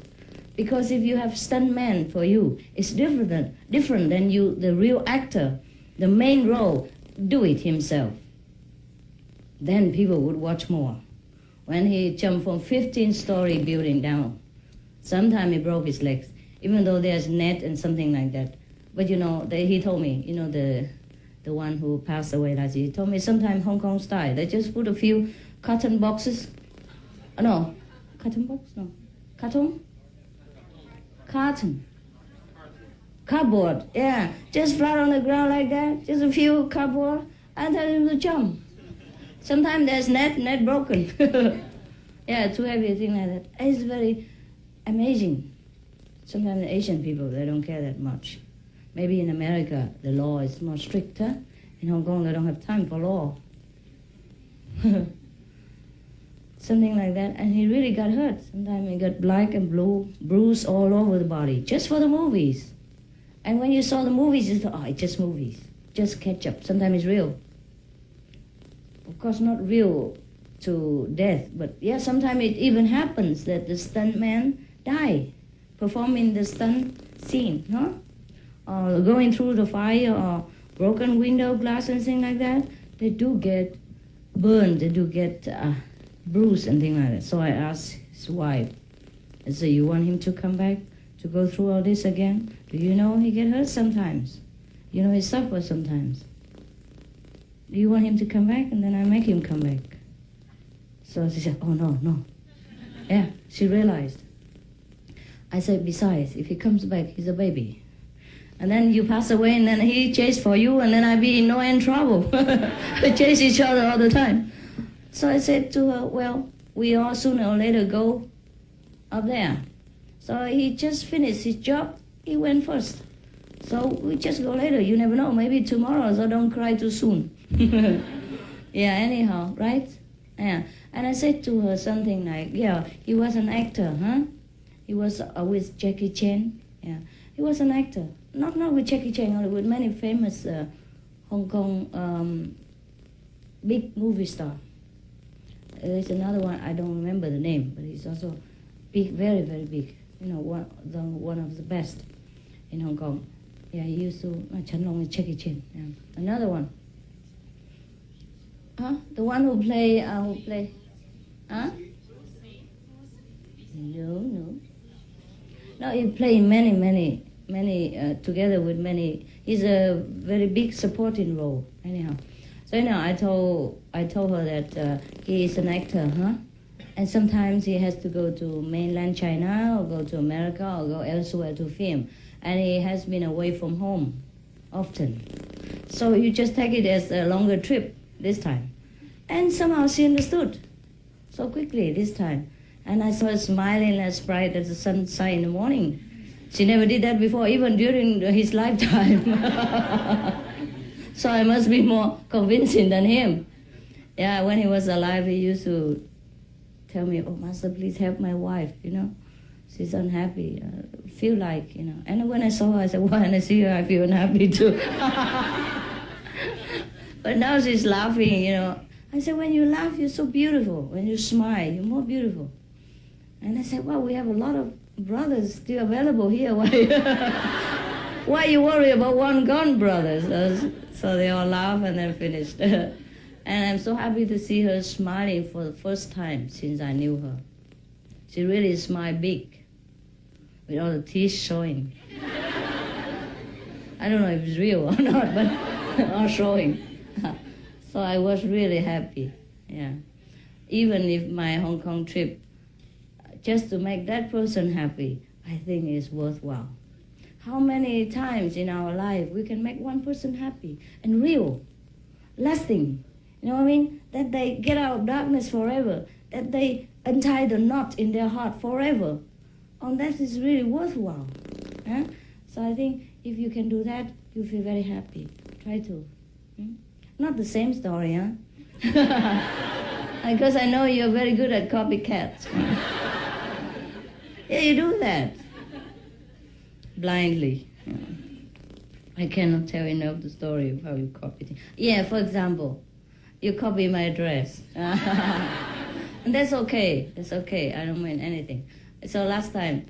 Because if you have stuntman for you, it's different than you, the real actor, the main role, do it himself. Then people would watch more. When he jumped from 15-story building down, sometimes he broke his legs, even though there's net and something like that. But he told me, the one who passed away last year, he told me sometimes Hong Kong style, they just put a few cotton boxes. No, cotton box? No. Carton. Cardboard, yeah. Just flat on the ground like that, just a few cardboard, and tell him to jump. Sometimes there's net broken. Yeah, too heavy, thing like that. It's very amazing. Sometimes the Asian people, they don't care that much. Maybe in America, the law is more stricter. In Hong Kong, they don't have time for law. Something like that, and he really got hurt. Sometimes he got black and blue, bruise all over the body, just for the movies. And when you saw the movies, you thought, it's just movies, just catch up. Sometimes it's real. Of course, not real to death, but yeah, sometimes it even happens that the stuntman die performing the stunt scene, or going through the fire, or broken window glass and things like that. They do get burned, they do get bruised and things like that. So I asked his wife, I said, you want him to come back to go through all this again? Do you know he get hurt sometimes? You know he suffers sometimes. Do you want him to come back? And then I make him come back. So she said, oh, no. Yeah, she realized. I said, besides, if he comes back, he's a baby. And then you pass away, and then he chase for you, and then I be in no end trouble. We chase each other all the time. So I said to her, well, we all sooner or later go up there. So he just finished his job. He went first. So we just go later. You never know. Maybe tomorrow, so don't cry too soon. Yeah, anyhow, right? Yeah. And I said to her something like, yeah, he was an actor, huh? He was with Jackie Chan. Yeah, he was an actor. Not with Jackie Chan, only with many famous Hong Kong big movie star. There's another one, I don't remember the name, but he's also big, very, very big. One of the best in Hong Kong. Yeah, he used to, Chen Long with Jackie Chan. Yeah. Another one. Huh? The one who play, huh? No. No, he played many, together with many. He's a very big supporting role, anyhow. So I told her that he is an actor, huh? And sometimes he has to go to mainland China or go to America or go elsewhere to film. And he has been away from home often. So you just take it as a longer trip this time. And somehow she understood so quickly this time. And I saw her smiling as bright as the sunshine in the morning. She never did that before, even during his lifetime. So I must be more convincing than him. Yeah, when he was alive, he used to tell me, oh, Master, please help my wife, She's unhappy, feel like, And when I saw her, I said, when I see her, I feel unhappy too. But now she's laughing, I said, when you laugh, you're so beautiful. When you smile, you're more beautiful. And I said, well, we have a lot of brothers still available here. Why you worry about one gone, brothers? So they all laugh and then finished. And I'm so happy to see her smiling for the first time since I knew her. She really smiled big, with all the teeth showing. I don't know if it's real or not, but all showing. So I was really happy, yeah. Even if my Hong Kong trip, just to make that person happy, I think is worthwhile. How many times in our life we can make one person happy and real, lasting, you know what I mean? That they get out of darkness forever, that they untie the knot in their heart forever. And that is really worthwhile. Huh? So I think if you can do that, you feel very happy. Try to. Not the same story, huh? Because I know you're very good at copycats. Yeah, you do that. Blindly. I cannot tell enough the story of how you copy things. Yeah, for example, you copy my dress. And that's okay. That's okay. I don't mind anything. So last time,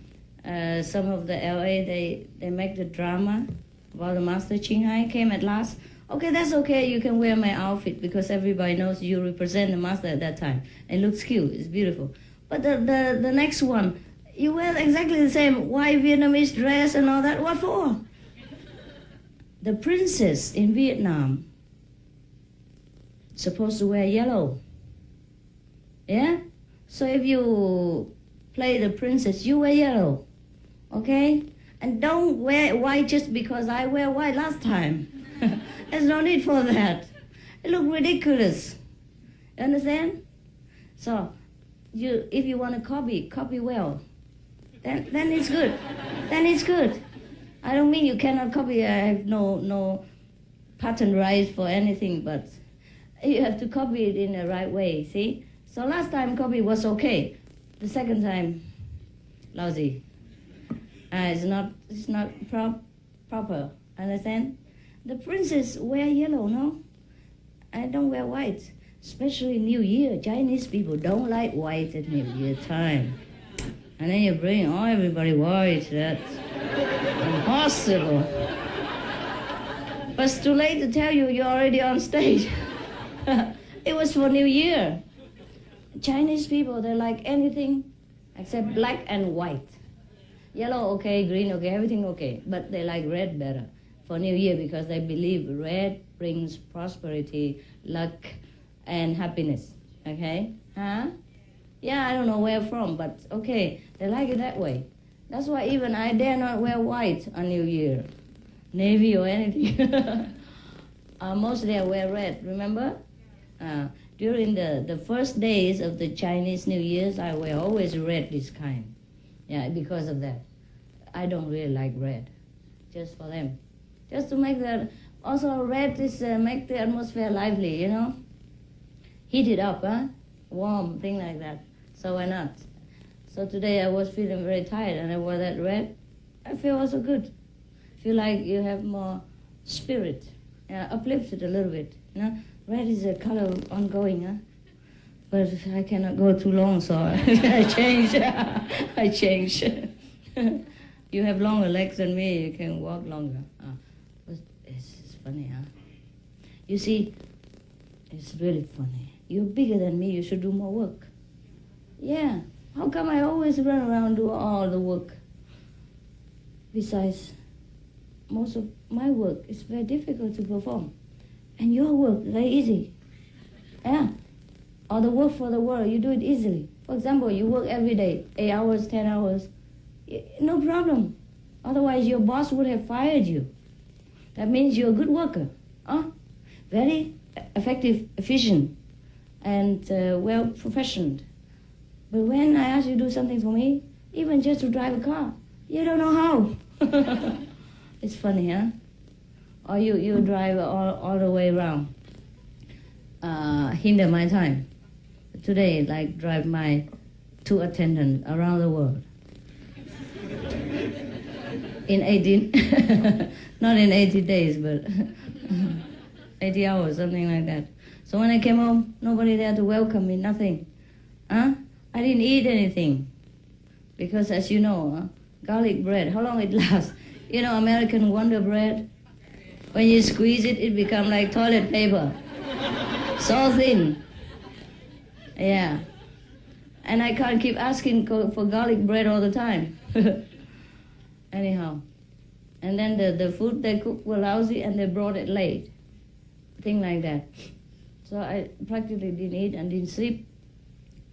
some of the LA, they make the drama about the Master Ching Hai came at last. Okay, that's okay. You can wear my outfit because everybody knows you represent the Master at that time. It looks cute. It's beautiful. But the next one, you wear exactly the same white Vietnamese dress and all that. What for? The princess in Vietnam supposed to wear yellow. Yeah? So if you play the princess, you wear yellow. Okay? And don't wear white just because I wear white last time. There's no need for that. It looks ridiculous. You understand? So if you want to copy well. Then it's good. Then it's good. I don't mean you cannot copy. I have no patent rights for anything, but you have to copy it in the right way, see? So last time copy was okay. The second time, lousy. It's not proper. Understand? The princess wear yellow, no? I don't wear white. Especially New Year. Chinese people don't like white at New Year time. And then you bring everybody white. That's impossible. But it's too late to tell you you're already on stage. It was for New Year. Chinese people, they like anything except black and white. Yellow, okay, green, okay, everything okay. But they like red better for New Year because they believe red brings prosperity, luck, and happiness. Okay? Huh? Yeah, I don't know where from, but okay, they like it that way. That's why even I dare not wear white on New Year, navy or anything. Mostly I wear red, remember? During the first days of the Chinese New Year's, I wear always red this kind. Yeah, because of that. I don't really like red, just for them. Just to make also red is make the atmosphere lively, you know? Heat it up, warm, thing like that. So why not? So today I was feeling very tired and I wore that red. I feel also good. Feel like you have more spirit, uplifted a little bit, you know? Red is a color of ongoing, but I cannot go too long, so I change. I change. You have longer legs than me, you can walk longer. But it's funny, huh? You see, it's really funny. You're bigger than me, you should do more work. Yeah, how come I always run around and do all the work? Besides, most of my work is very difficult to perform. And your work, very easy. Yeah. Or the work for the world, you do it easily. For example, you work every day, 8 hours, 10 hours. No problem. Otherwise, your boss would have fired you. That means you're a good worker. Very effective, efficient, and well-professioned. But when I ask you to do something for me, even just to drive a car, you don't know how. It's funny, huh? Or you drive all the way around, hinder my time. Today, like drive my 2 attendants around the world. In 18, not in 80 days, but 80 hours, something like that. So when I came home, nobody there to welcome me, nothing. I didn't eat anything. Because as you know, garlic bread, how long it lasts? You know, American Wonder Bread? When you squeeze it, it becomes like toilet paper. So thin. Yeah. And I can't keep asking for garlic bread all the time. Anyhow. And then the food they cooked were lousy and they brought it late. Thing like that. So I practically didn't eat and didn't sleep.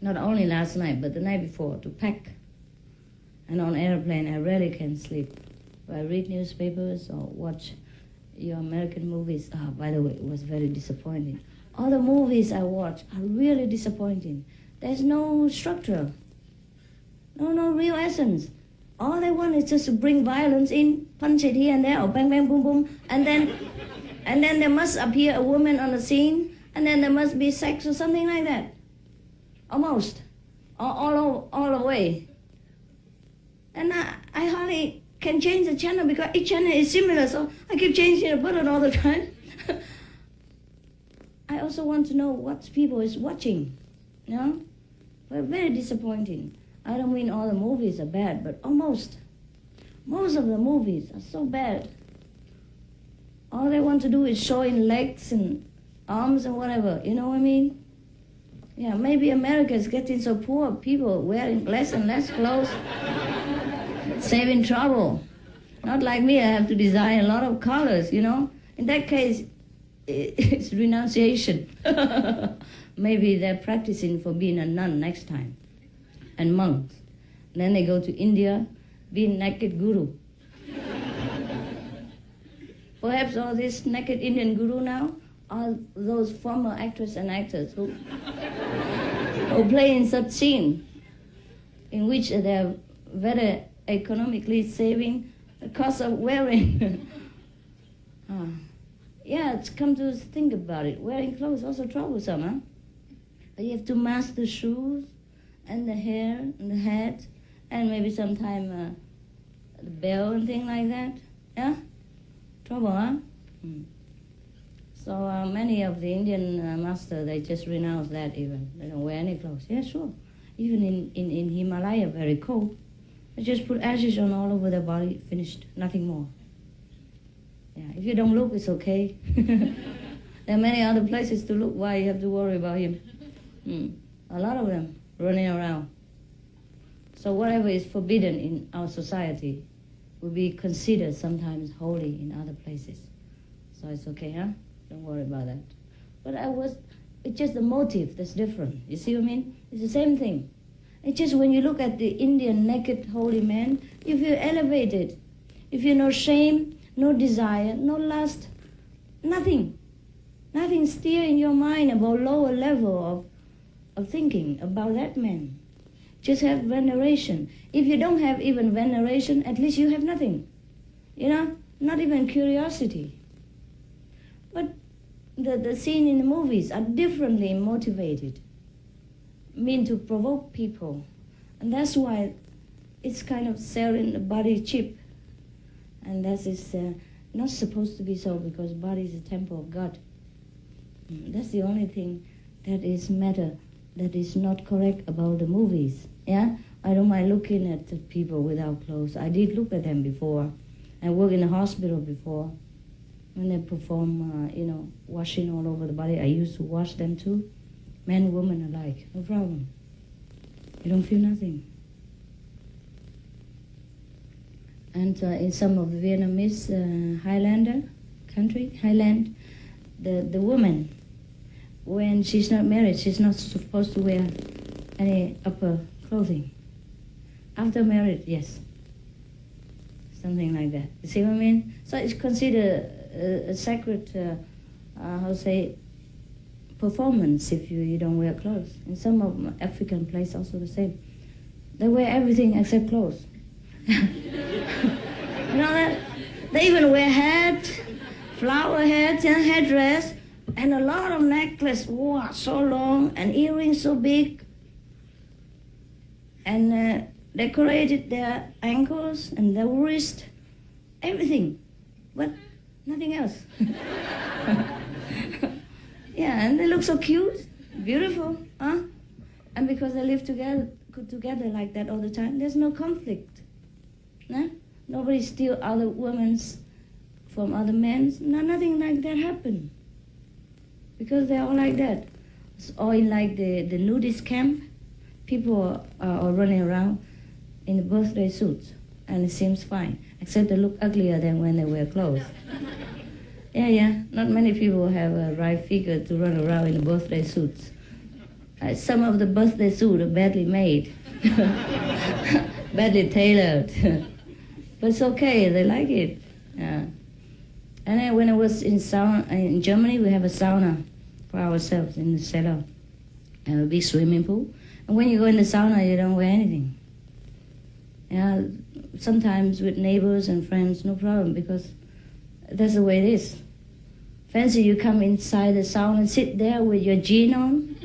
Not only last night, but the night before, to pack. And on airplane, I rarely can sleep. I read newspapers or watch your American movies. By the way, it was very disappointing. All the movies I watch are really disappointing. There's no structure. No real essence. All they want is just to bring violence in, punch it here and there, or bang, bang, boom, boom, and then there must appear a woman on the scene, and then there must be sex or something like that. Almost. All the way. And I hardly can change the channel because each channel is similar, so I keep changing the button all the time. I also want to know what people is watching, you know? But very disappointing. I don't mean all the movies are bad, but almost. Most of the movies are so bad. All they want to do is showing legs and arms and whatever, you know what I mean? Yeah, maybe America is getting so poor, people wearing less and less clothes, saving trouble. Not like me, I have to design a lot of colors, you know? In that case, it's renunciation. Maybe they're practicing for being a nun next time, and monks. And then they go to India, being naked guru. Perhaps all these naked Indian guru now are those former actors and actors who play in such scene in which they're very economically saving the cost of wearing. Yeah, it's come to think about it. Wearing clothes also troublesome, huh? But you have to mask the shoes and the hair and the hat and maybe sometime the bell and thing like that. Yeah? Trouble, huh? So many of the Indian masters, they just renounce that even. They don't wear any clothes. Yeah, sure. Even in Himalaya, very cold. They just put ashes on all over their body, finished, nothing more. Yeah, if you don't look, it's okay. There are many other places to look. Why you have to worry about him? A lot of them running around. So whatever is forbidden in our society will be considered sometimes holy in other places. So it's okay, huh? Don't worry about that. But it's just the motive that's different. You see what I mean? It's the same thing. It's just when you look at the Indian naked holy man, you feel elevated. You feel no shame, no desire, no lust, nothing. Nothing stir in your mind about lower level of thinking about that man. Just have veneration. If you don't have even veneration, at least you have nothing. You know, not even curiosity. But the scene in the movies are differently motivated, mean to provoke people. And that's why it's kind of selling the body cheap. And that is not supposed to be so, because body is a temple of God. That's the only thing that is matter, that is not correct about the movies. Yeah, I don't mind looking at the people without clothes. I did look at them before. I worked in a hospital before. When they perform, washing all over the body, I used to wash them too. Men, women alike, no problem. You don't feel nothing. And in some of the Vietnamese Highland, the woman, when she's not married, she's not supposed to wear any upper clothing. After marriage, yes. Something like that. You see what I mean? So it's considered a sacred, performance if you don't wear clothes. In some of African places also the same. They wear everything except clothes. You know that? They even wear hats, flower hats and headdress, and a lot of necklace, wow, so long, and earrings so big, and decorated their ankles and their wrist, everything, but nothing else. Yeah, and they look so cute, beautiful, huh? And because they live together like that all the time, there's no conflict. Nah? Nobody steal other women's from other men's. No, nothing like that happen. Because they're all like that. Or in like the nudist camp, people are running around in the birthday suits, and it seems fine, except they look uglier than when they wear clothes. Yeah, not many people have a right figure to run around in the birthday suits. Some of the birthday suits are badly made, badly tailored. But it's okay, they like it. Yeah. And then when I was in Germany, we have a sauna for ourselves in the cellar. And a big swimming pool. And when you go in the sauna, you don't wear anything. Yeah, sometimes with neighbors and friends, no problem, because that's the way it is. Fancy you come inside the sauna and sit there with your jean on?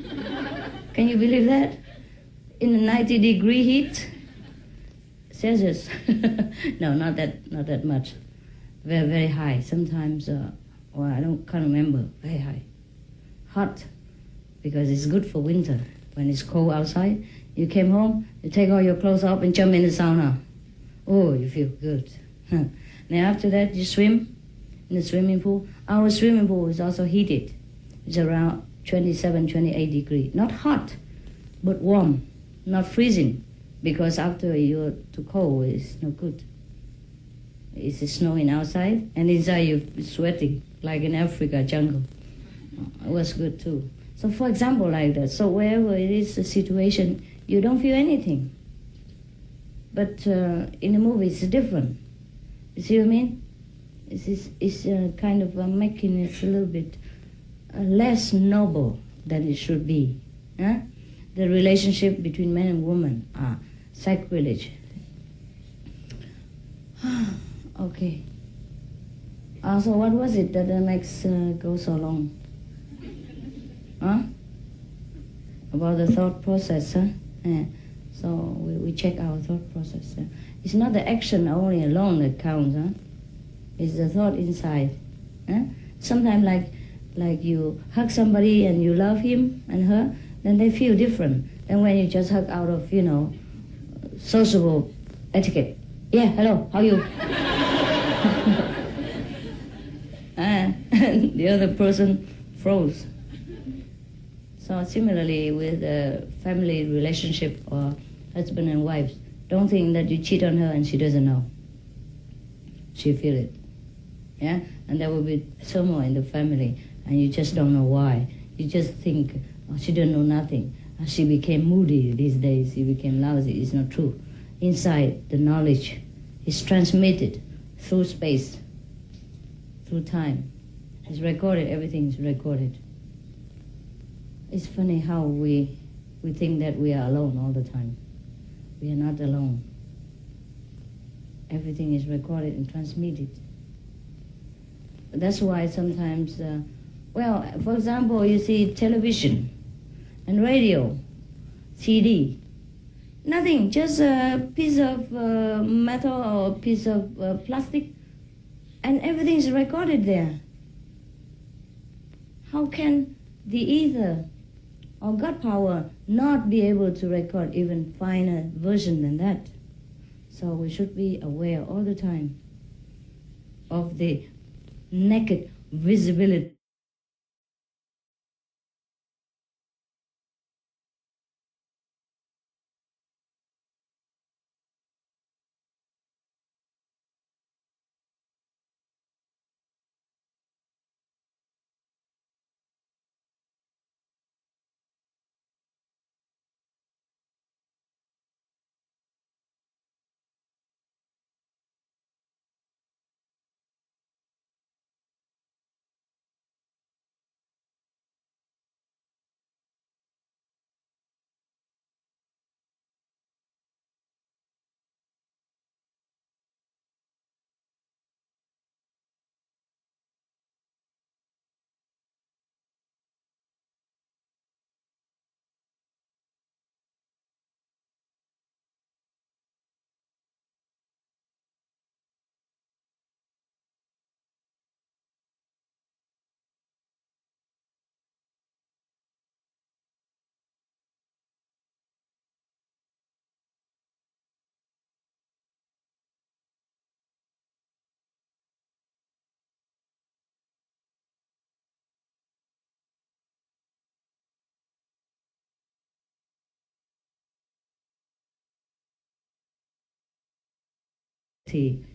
Can you believe that? In a 90-degree heat? Celsius. No, not that much. Very, very high. Sometimes, I can't remember. Very high. hot because it's good for winter. When it's cold outside, you came home, you take all your clothes off and jump in the sauna. Oh, you feel good. Then after that, you swim in the swimming pool. Our swimming pool is also heated. It's around 27, 28 degrees. Not hot, but warm, not freezing, because after you're too cold, it's no good. It's snowing outside, and inside you're sweating, like in Africa jungle. It was good too. So for example, like that, so wherever it is a situation, you don't feel anything. But in the movie, it's different. You see what I mean? It's kind of making it a little bit less noble than it should be. Huh? The relationship between man and woman are sacrilege. Okay. So what was it that makes go so long? Huh? About the thought process, huh? Yeah. So we check our thought process. It's not the action only alone that counts, huh? It's the thought inside. Huh? Sometimes like you hug somebody and you love him and her, then they feel different than when you just hug out of, sociable etiquette. Yeah, hello, how are you? The other person froze. So similarly with a family relationship or husband and wife, don't think that you cheat on her and she doesn't know. She feel it. Yeah? And there will be turmoil in the family and you just don't know why. You just think, oh, she don't know nothing. She became moody these days, she became lousy. It's not true. Inside, the knowledge is transmitted through space, through time. It's recorded, everything is recorded. It's funny how we think that we are alone all the time. We are not alone. Everything is recorded and transmitted. That's why sometimes, for example, you see television and radio, CD, nothing, just a piece of metal or a piece of plastic, and everything is recorded there. How can the ether or God power not be able to record even finer version than that? So we should be aware all the time of the naked visibility.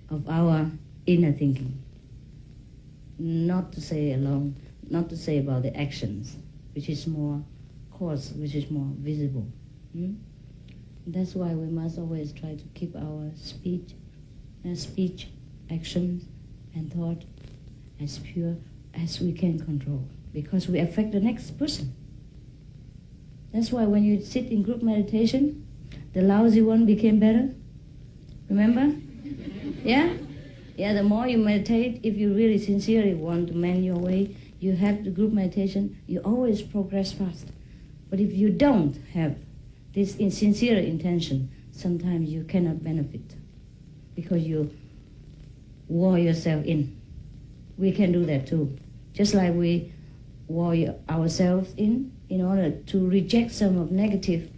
Of our inner thinking. Not to say alone, not to say about the actions, which is more coarse, which is more visible. That's why we must always try to keep our speech, actions, and thought as pure as we can control, because we affect the next person. That's why when you sit in group meditation, the lousy one became better. Remember? Yeah? Yeah, the more you meditate, if you really sincerely want to mend your way, you have the group meditation, you always progress fast. But if you don't have this sincere intention, sometimes you cannot benefit because you wore yourself in. We can do that too. Just like we warrior ourselves in order to reject some of negative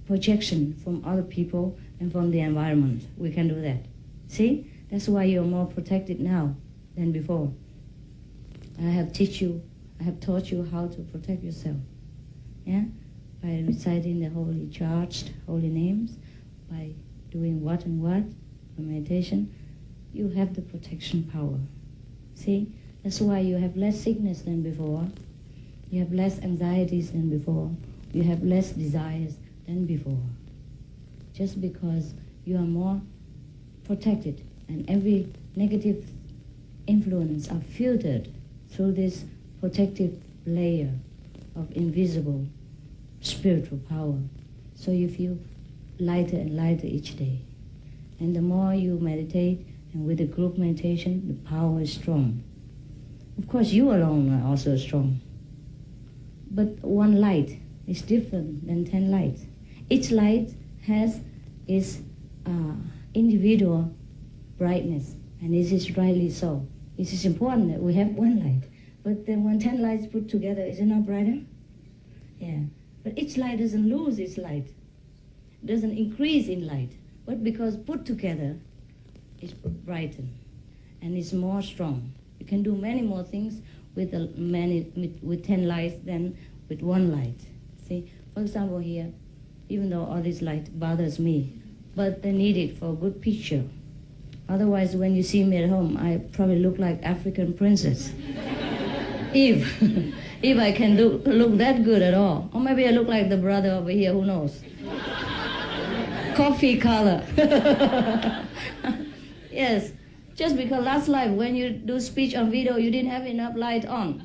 projection from other people and from the environment. We can do that. See? That's why you're more protected now than before. I have taught you how to protect yourself. Yeah? By reciting the holy charged holy names, by doing what and what, by meditation, you have the protection power. See? That's why you have less sickness than before. You have less anxieties than before. You have less desires than before. Just because you are more protected and every negative influence are filtered through this protective layer of invisible spiritual power. So you feel lighter and lighter each day. And the more you meditate, and with the group meditation, the power is strong. Of course, you alone are also strong. But one light is different than 10 lights. Each light has its individual brightness, and this is rightly so. It is important that we have one light. But then when 10 lights put together, is it not brighter? Yeah. But each light doesn't lose its light, doesn't increase in light. But because put together, it's brightened and it's more strong. You can do many more things with 10 lights than with one light. See, for example here, even though all this light bothers me, but they need it for a good picture. Otherwise, when you see me at home, I probably look like African princess. If I can look that good at all. Or maybe I look like the brother over here, who knows? Coffee color. Yes, just because last life when you do speech on video, you didn't have enough light on.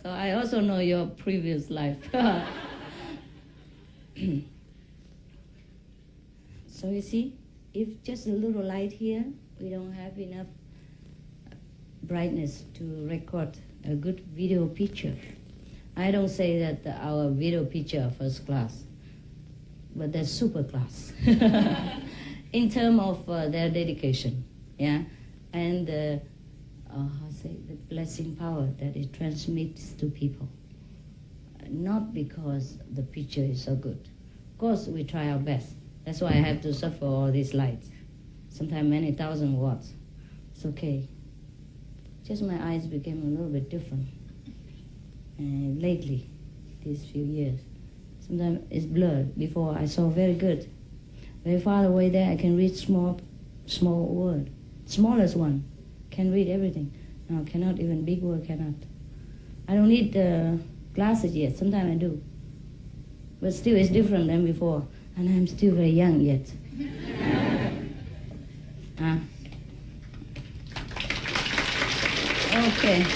So I also know your previous life. So you see, if just a little light here, we don't have enough brightness to record a good video picture. I don't say that our video picture are first class, but they're super class in terms of their dedication, yeah, and the blessing power that it transmits to people. Not because the picture is so good. Of course, we try our best. That's why I have to suffer all these lights. Sometimes many thousand watts. It's okay. Just my eyes became a little bit different. And lately, these few years, sometimes it's blurred. Before I saw very good. Very far away there, I can read small word. Smallest one, can read everything. No, cannot even, big word cannot. I don't need glasses yet, sometimes I do. But still it's different than before. And I'm still very young yet. Okay.